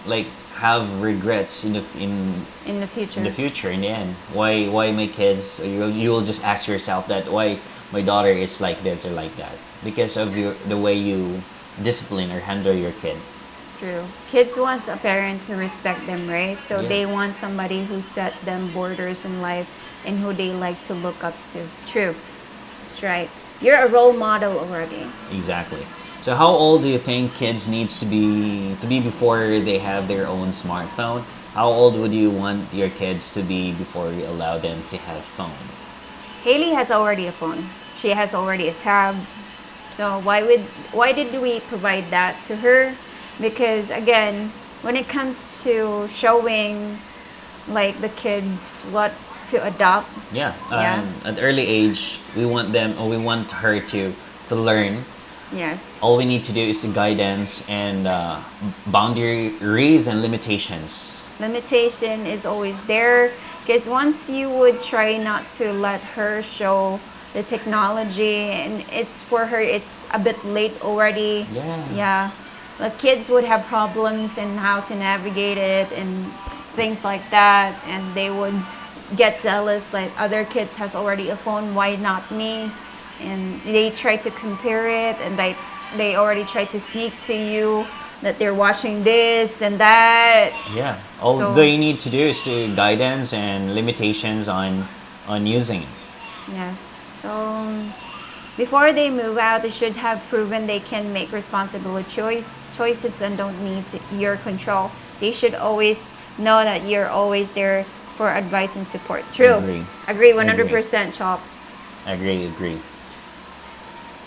like have regrets In the future. in the future in the end. Why my kids? You will just ask yourself that why my daughter is like this or like that because of the way you discipline or handle your kid. True. Kids want a parent who respect them, right? So Yeah. they want somebody who set them borders in life and who they like to look up to. True. That's right. You're a role model already. Exactly. So how old do you think kids needs to be before they have their own smartphone? How old would you want your kids to be before you allow them to have phone? Haley has already a phone. She has already a tab. So why did we provide that to her? Because again, when it comes to showing like the kids what to adopt, Yeah. Yeah. At early age, we want them or we want her to learn. yes. All we need to do is the guidance and boundaries and limitations. Limitation is always there because once you would try not to let her show the technology and it's for her it's a bit late already. Yeah. The kids would have problems in how to navigate it and things like that, and they would get jealous like other kids has already a phone, why not me? And they try to compare it, and they already try to sneak to you that they're watching this and that. Yeah. All So- they need to do is to guidance and limitations on using it. Yes. So before they move out, they should have proven they can make responsible choices and don't need your control. They should always know that you're always there for advice and support. True. Agree. 100%, Chop. Agree.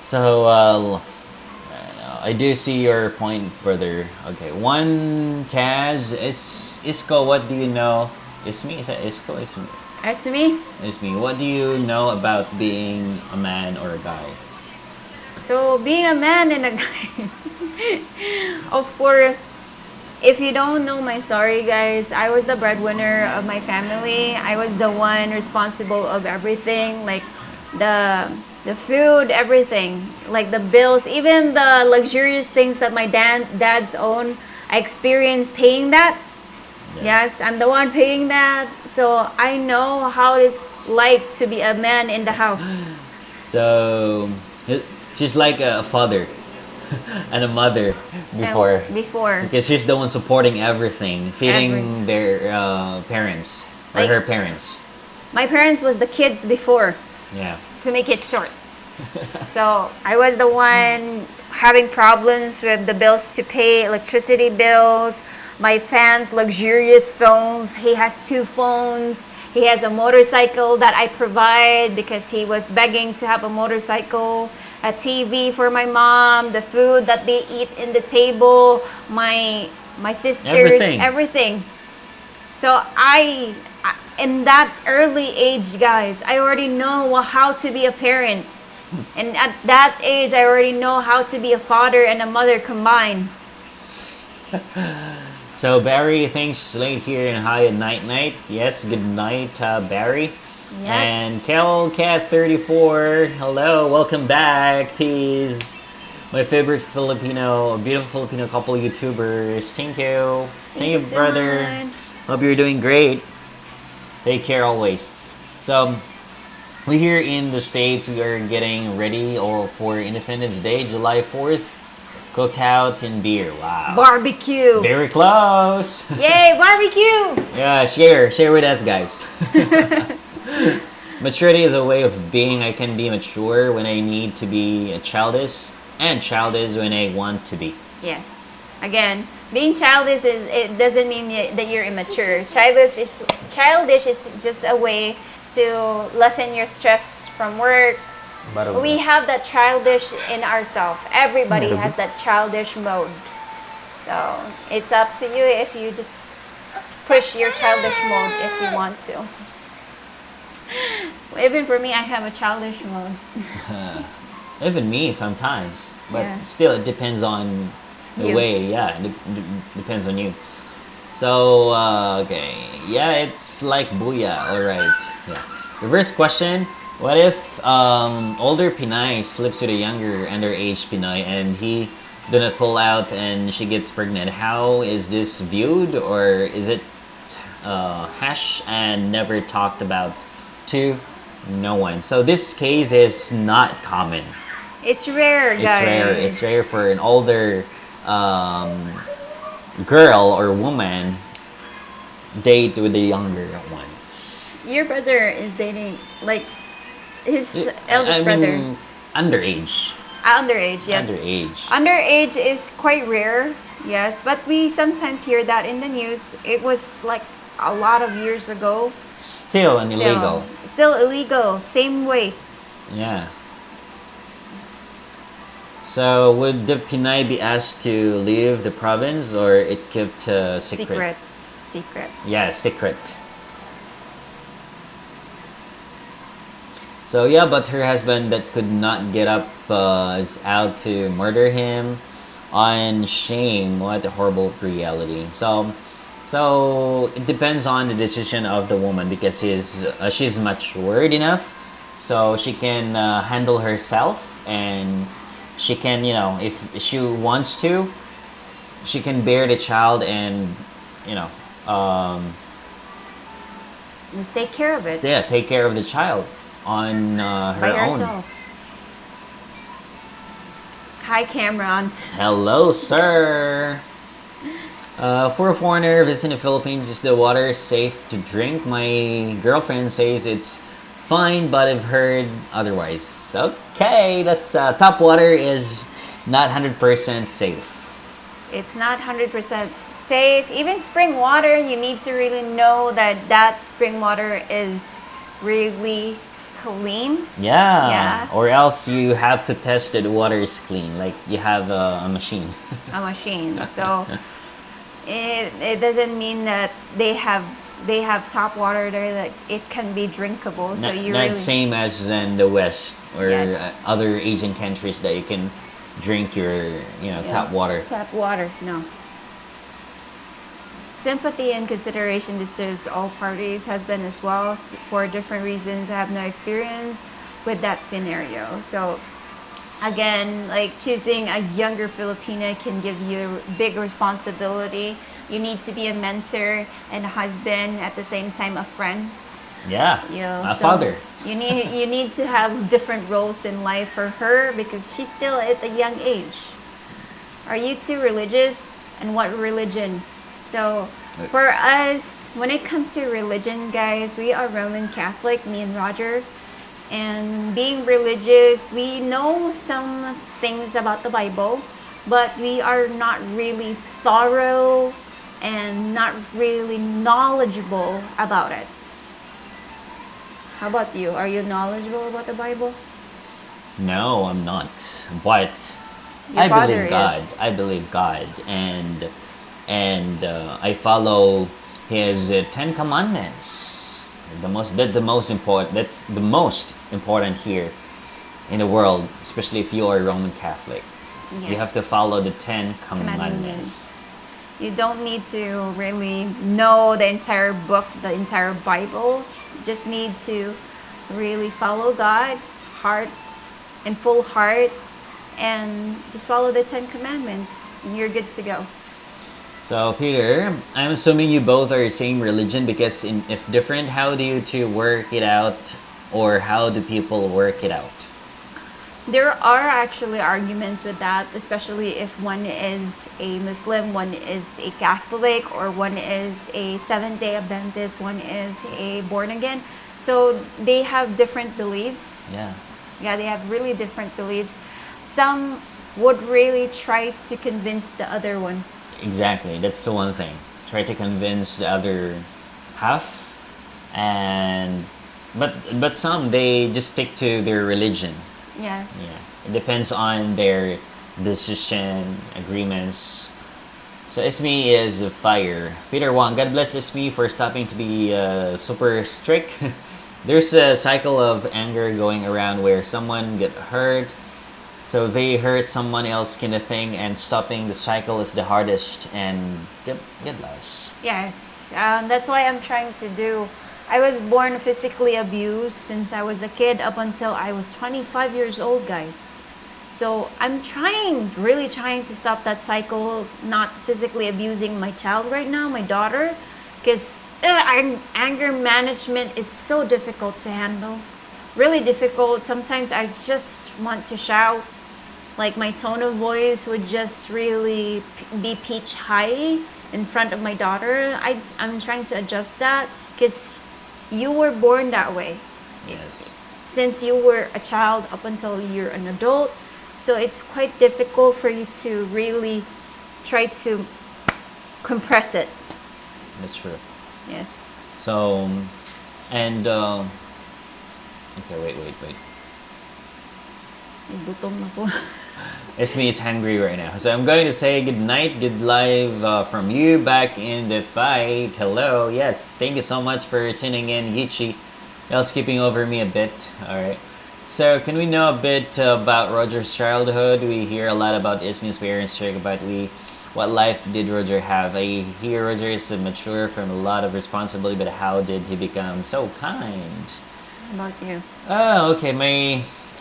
So I do see your point, brother. Okay. One Taz Isco, what do you know? Ismi? Is that Isco? Ismi? As to me, Ismi, what do you know about being a man or a guy? so being a man and a guy, of course, if you don't know my story, guys, I was the breadwinner of my family. I was the one responsible of everything, like the food, everything, like the bills, even the luxurious things that my dad's own. I experienced paying that. Yeah. Yes, I'm the one paying that. So I know how it's like to be a man in the house. So she's like a father and a mother before. Before. Because she's the one supporting everything, feeding Every- their parents or Like- her parents. My parents was the kids before, Yeah. to make it short. So I was the one having problems with the bills to pay, electricity bills, my fan's luxurious phones. He has 2 phones. He has a motorcycle that I provide because he was begging to have a motorcycle, a TV for my mom, the food that they eat in the table, my sisters, everything. So in that early age, guys, I already know how to be a parent. And at that age, I already know how to be a father and a mother combined. So Barry, thanks late here in hi and night. Yes, good night, Barry. Yes. And KelCat34, hello, welcome back. He's my favorite Filipino, beautiful Filipino couple YouTubers. Thank you. Thank you, so brother. much. Hope you're doing great. Take care always. So, We here in the States, we are getting ready or for Independence Day, July 4th. Cooked out in beer. Wow. Barbecue. Very close. Yay, barbecue! Yeah, share with us, guys. Maturity is a way of being. I can be mature when I need to be childish, and childish when I want to be. Yes. Again, being childish is it doesn't mean that you're immature. Childish is just a way to lessen your stress from work. We have that childish in ourselves. Everybody has that childish mode. So it's up to you if you just push your childish mode if you want to. Even for me, I have a childish mode. Even me sometimes, but Yeah. still it depends on the You. way. Yeah, depends on you. So okay, yeah, it's like booyah. All right, yeah. Reverse question: what if older Pinay sleeps with a younger underage Pinay and he do not pull out and she gets pregnant? How is this viewed, or is it hash and never talked about to no one? So this case is not common. It's rare, It's guys. rare. It's rare for an older girl or woman date with the younger ones. Your brother is dating, like, his I eldest brother. mean, underage. Underage, yes. Underage. Underage is quite rare, yes, but we sometimes hear that in the news. It was like a lot of years ago. Still an illegal. Still illegal, same way. Yeah. So would the Pinay be asked to leave the province or it kept secret? Secret. Yeah, secret. So yeah, but her husband that could not get up is out to murder him on shame. What a horrible reality. So it depends on the decision of the woman because she's matured enough, so she can handle herself and she can, if she wants to, she can bear the child and you know Let's take care of it yeah, take care of the child on her by own. herself. Hi, Cameron. Hello, sir. For a foreigner visiting the Philippines, is the water safe to drink? My girlfriend says it's fine, but I've heard otherwise. Okay, that's tap water is not 100% safe. It's not 100% safe. Even spring water, you need to really know that spring water is really clean. Yeah. Yeah. Or else you have to test that the water is clean, like you have a machine. A machine. So it doesn't mean that they have tap water there that it can be drinkable. So you not really same as in the West or Yes. other Asian countries that you can drink your tap water. Tap water, no. Sympathy and consideration deserves all parties, husband as well, for different reasons. I have no experience with that scenario. So again, like choosing a younger Filipina can give you big responsibility. You need to be a mentor and a husband at the same time a friend. Yeah, a father. You need to have different roles in life for her because she's still at a young age. Are you too religious? And what religion? So for us, when it comes to religion, guys, we are Roman Catholic, me and Roger. And being religious, we know some things about the Bible, but we are not really thorough and not really knowledgeable about it. How about you? Are you knowledgeable about the Bible? No, I'm not. But Your I father believe God. is. I believe God, and I follow His Ten Commandments. That's the most important. That's the most important here in the world, especially if you are Roman Catholic. You have to follow the Ten Commandments. You don't need to really know the entire book, the entire Bible. You just need to really follow God, heart and full heart, and just follow the 10 Commandments, and you're good to go. So Peter, I'm assuming you both are the same religion because if different, how do you two work it out or how do people work it out? There are actually arguments with that, especially if one is a Muslim, one is a Catholic, or one is a Seventh-day Adventist, one is a born again. So they have different beliefs. Yeah. Yeah, they have really different beliefs. Some would really try to convince the other one. Exactly. That's the one thing. Try to convince the other half, and but some they just stick to their religion. Yes. Yeah. It depends on their decision agreements. So Ismi is a fire. Peter Wang, God bless Ismi for stopping to be super strict. There's a cycle of anger going around where someone get hurt, so they hurt someone else kind of thing, and stopping the cycle is the hardest and get lost. Yes, that's why I'm trying to do. I was born physically abused since I was a kid up until I was 25 years old, guys. So I'm trying, really trying to stop that cycle, not physically abusing my child right now, my daughter, because anger management is so difficult to handle. Really difficult. Sometimes I just want to shout. Like my tone of voice would just really be pitch high in front of my daughter. I'm trying to adjust that because you were born that way. Yes. Since you were a child up until you're an adult. So it's quite difficult for you to really try to compress it. That's true. Yes. So, and okay, wait. Gutom na po. Ismi is hungry right now. So I'm going to say good night, good live from you back in the fight. Hello. Yes, thank you so much for tuning in, Yichi. Y'all skipping over me a bit. All right. So can we know a bit about Roger's childhood? We hear a lot about Ismi's parents, but what life did Roger have? I hear Roger is mature from a lot of responsibility, but how did he become so kind? How about you? Oh, okay.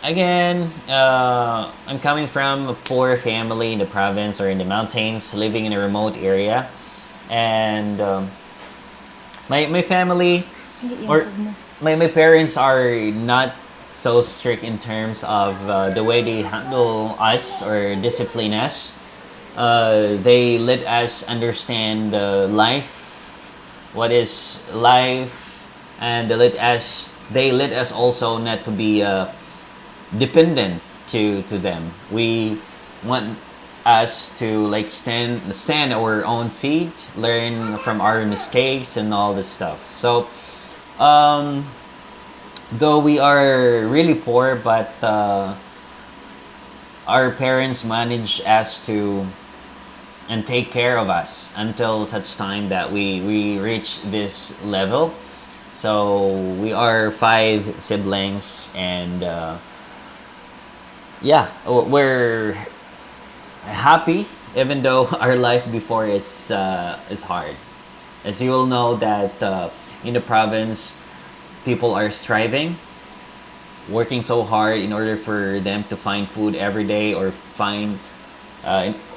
I'm coming from a poor family in the province or in the mountains, living in a remote area, and my family or my parents are not so strict in terms of the way they handle us or discipline us. They let us understand life, what is life, and they let us also not to be dependent to them. We want us to like stand our own feet, learn from our mistakes and all this stuff. So though we are really poor, but our parents manage us to and take care of us until such time that we reach this level. So we are 5 siblings, and yeah, we're happy even though our life before is hard. As you all know that in the province, people are striving, working so hard in order for them to find food every day, or find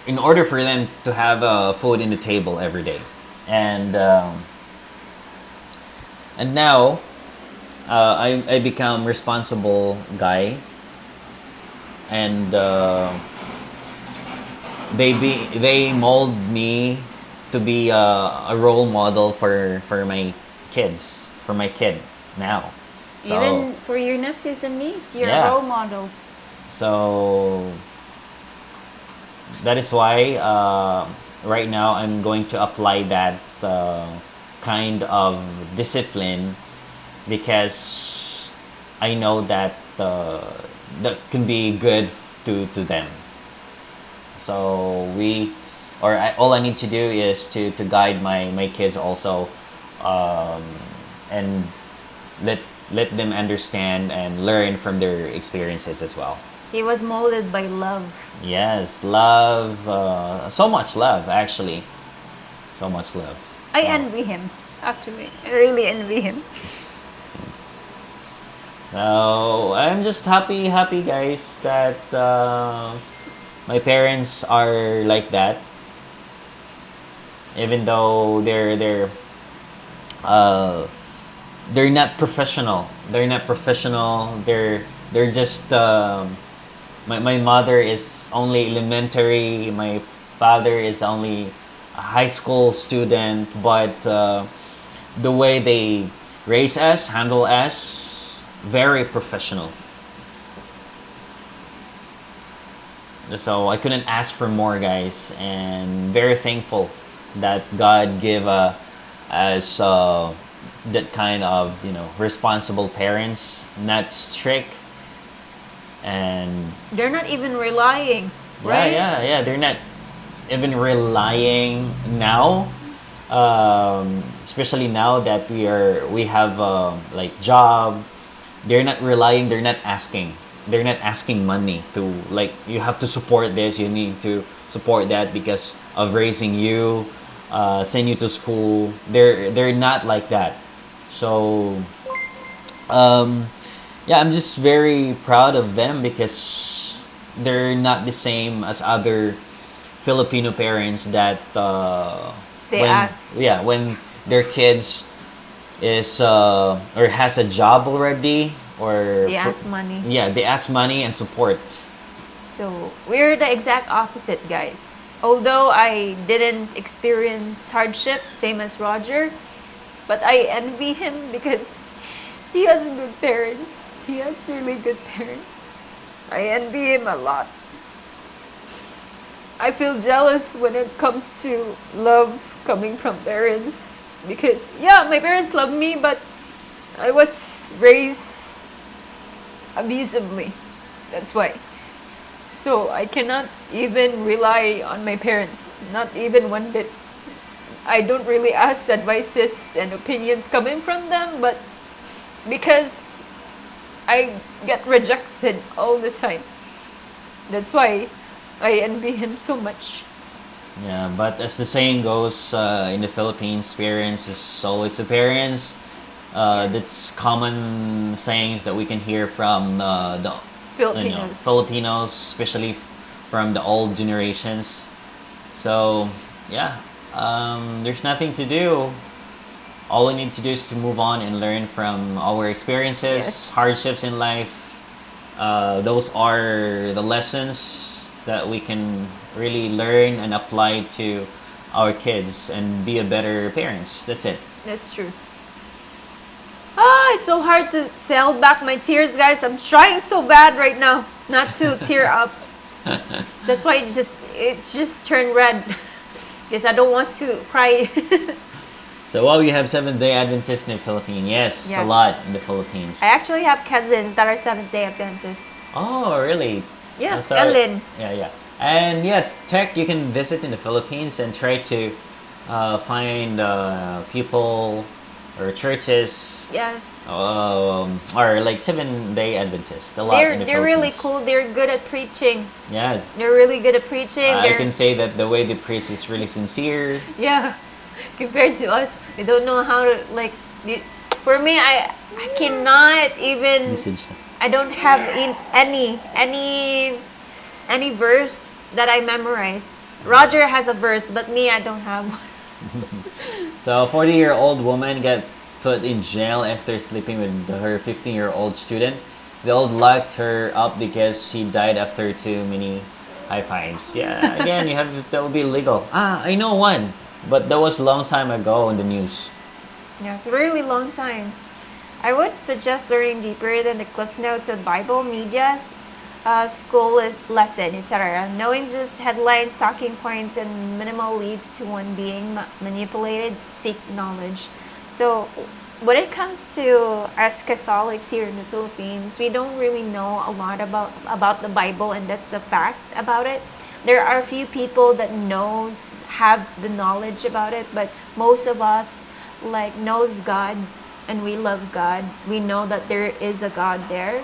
in order for them to have food in the table every day. And now I become responsible guy, and they mold me to be a role model for my kids, for my kid now. So, Even for your nephews and niece, you're Yeah. a role model. so that is why right now I'm going to apply that kind of discipline, because I know that that can be good to them. So all I need to do is to guide my kids also, and let them understand and learn from their experiences as well. He was molded by love. Yes, love, so much love actually, so much love. I So- envy him, actually. I really envy him. So I'm just happy guys that my parents are like that. Even though they're they're not professional. They're not professional. They're just my mother is only elementary. My father is only a high school student. But the way they raise us, handle us, very professional. So I couldn't ask for more, guys, and very thankful that God gave us that kind of responsible parents, not strict, and They're not even relying, yeah, right? yeah. They're not even relying now, especially now that we have like job. They're not relying. They're not asking. They're not asking money to, like, you have to support this. You need to support that because of raising you, send you to school. They're not like that. So yeah, I'm just very proud of them because they're not the same as other Filipino parents that They when ask. yeah when their kids is or has a job already, or They ask money. yeah, they ask money and support. So we're the exact opposite, guys. Although I didn't experience hardship, same as Roger, but I envy him because he has good parents. He has really good parents. I envy him a lot. I feel jealous when it comes to love coming from parents because, yeah, my parents love me, but I was raised abusively. That's why. So I cannot even rely on my parents, not even one bit. I don't really ask advices and opinions coming from them, but because I get rejected all the time. That's why I envy him so much. Yeah, but as the saying goes, in the Philippines, parents is always the parents. Yes. That's common sayings that we can hear from the Filipinos. Filipinos, especially from the old generations. So yeah, there's nothing to do. All we need to do is to move on and learn from our experiences, Yes. hardships in life. Those are the lessons that we can really learn and apply to our kids and be a better parents. That's it. That's true. It's so hard to hold back my tears, guys. I'm trying so bad right now not to tear up. That's why it just turned red. Because I don't want to cry. So, wow, you have Seventh-day Adventists in the Philippines. Yes, a Yes. lot in the Philippines. I actually have cousins that are Seventh-day Adventists. Oh, really? Yeah, So- Ellen. Yeah, yeah. And yeah, Tech, you can visit in the Philippines and try to find people or churches Yes. or like Seven-day Adventists. A lot in the They're really Philippines. cool. They're good at preaching. Yes. They're really good at preaching. I They're, can say that the way they preach is really sincere. yeah. Compared to us, we don't know how to like. For me, I cannot even. Message na. I don't have any verse that I memorize. Roger has a verse, but me, I don't have one. So, a 40-year-old woman got put in jail after sleeping with her 15-year-old student. The old locked her up because she died after too many high fives. Yeah, again, that would be illegal. I know one, but that was a long time ago in the news. Yeah, it's a really long time. I would suggest learning deeper than the cliff notes of Bible, media, school lesson, etc. Knowing just headlines, talking points, and minimal leads to one being manipulated. Seek knowledge. So, when it comes to us Catholics here in the Philippines, we don't really know a lot about the Bible, and that's the fact about it. There are a few people that have the knowledge about it, but most of us like knows God and we love God. We know that there is a God there.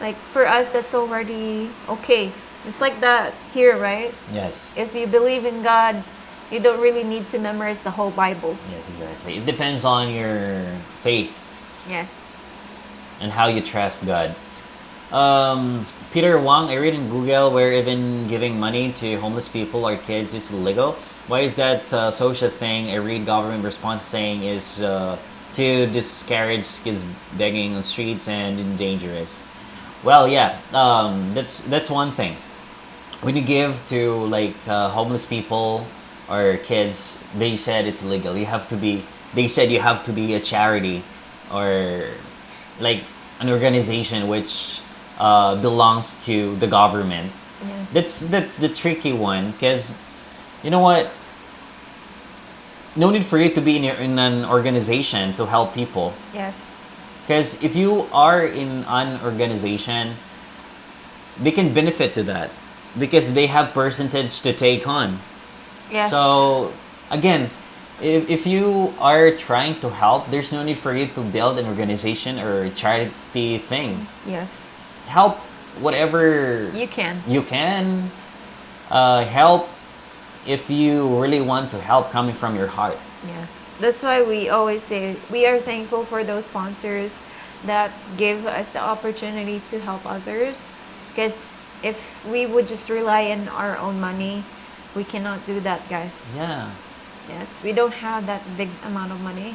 Like for us, that's already okay. It's like that here, right? Yes. If you believe in God, you don't really need to memorize the whole Bible. Yes, exactly. It depends on your faith Yes. and how you trust God. Peter Wang, I read in Google where even giving money to homeless people or kids is illegal. Why is that such a thing? I read government response saying is to discourage kids begging on streets and dangerous. Well, yeah, that's one thing. When you give to like homeless people or kids, they said it's illegal. You have to be. They said you have to be a charity or like an organization which belongs to the government. Yes. That's the tricky one because you know what? No need for you to be in an organization to help people. Yes. Because if you are in an organization, they can benefit to that because they have percentage to take on. Yes. So again, if you are trying to help, there's no need for you to build an organization or a charity thing. Yes. Help whatever You can. you can. Help if you really want to help coming from your heart. Yes. That's why we always say we are thankful for those sponsors that give us the opportunity to help others. Because if we would just rely on our own money, we cannot do that, guys. Yeah. Yes. We don't have that big amount of money.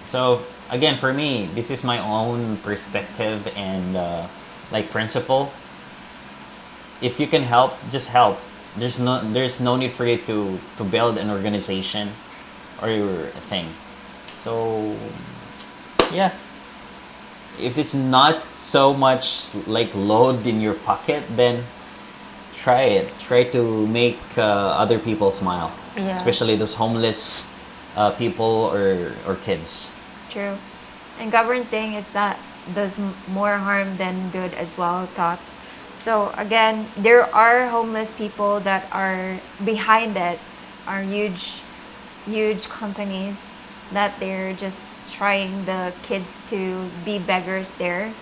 So again, for me, this is my own perspective and like principle. If you can help, just help. There's no need for you to build an organization or your thing. So yeah, if it's not so much like load in your pocket, then try it. Try to make other people smile, Yeah. especially those homeless people or kids. True. And government saying it's that does more harm than good as well, thoughts. So again, there are homeless people that are behind it, are huge companies that they're just trying the kids to be beggars there,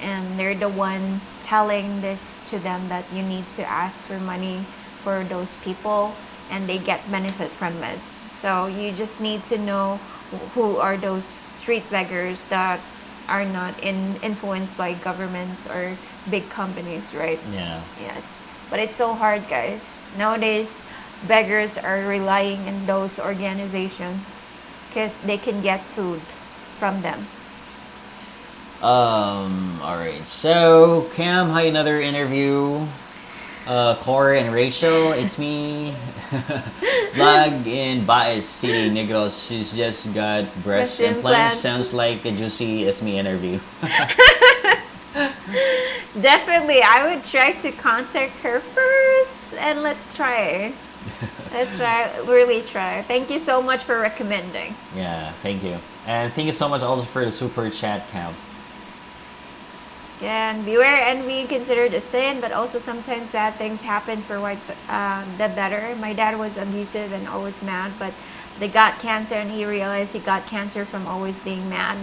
and they're the one telling this to them that you need to ask for money for those people and they get benefit from it. So you just need to know who are those street beggars that are not influenced by governments or big companies, right? Yeah. Yes. But it's so hard, guys. Nowadays, beggars are relying on those organizations because they can get food from them. All right. So Cam, hi, another interview. Corey and Rachel, it's me. Vlog in Baez City, Negros. She's just got breast Breast implants. implants. Sounds like a juicy Ismi interview. Definitely, I would try to contact her first and let's try. Let's try, really try. Thank you so much for recommending. Yeah, thank you. And thank you so much also for the super chat, Cam. Yeah, and beware envy considered a sin, but also sometimes bad things happen for the better. My dad was abusive and always mad, but they got cancer and he realized he got cancer from always being mad.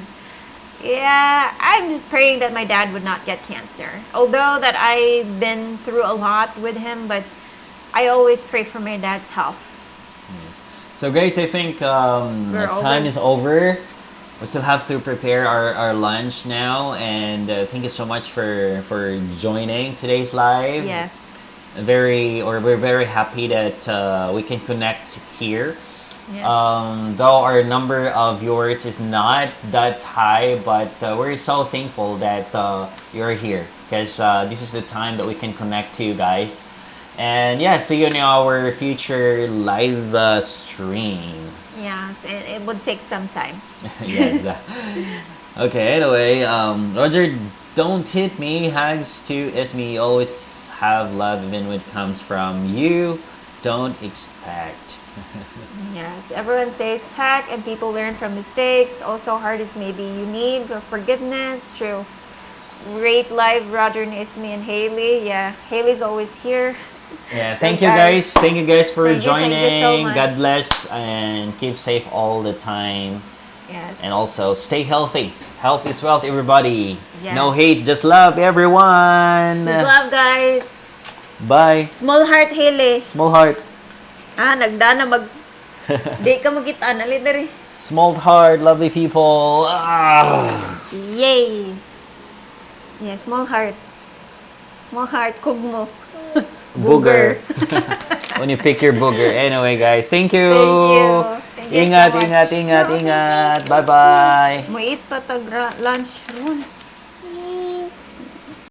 Yeah, I'm just praying that my dad would not get cancer. Although that I've been through a lot with him, but I always pray for my dad's health. Yes. So guys, I think time over. is over. We still have to prepare our lunch now, and thank you so much for joining today's live. Yes. We're very happy that we can connect here. Yes. Though our number of viewers is not that high, but we're so thankful that you're here because this is the time that we can connect to you guys. And yeah, see you in our future live stream. Yes, it would take some time. Yes. Okay, anyway, Roger, don't hit me. Hugs to Ismi. Always have love even when it comes from you. Don't expect. Yes, everyone says tech and people learn from mistakes. Also, hardest maybe you need forgiveness. True. Great live, Roger&Ismi and Haley. Yeah, Haley's always here. Yeah, So thank you guys. Thank you guys for Thank you so joining. much. God bless and keep safe all the time. Yes. And also stay healthy. Health is wealth, everybody. Yes. No hate, just love, everyone. Peace love, guys. Bye. Small heart, Haley. Small heart. Nagdana mag... Di ka magkita na lideri. Small heart, lovely people. Ah. Yay! Yeah, small heart. Small heart, kugmo. Booger. When you pick your booger. Anyway, guys, thank you. Thank you. Thank you Ingat, so much. ingat, ingat, ingat. Bye-bye. Mo eat pa tag lunch ron.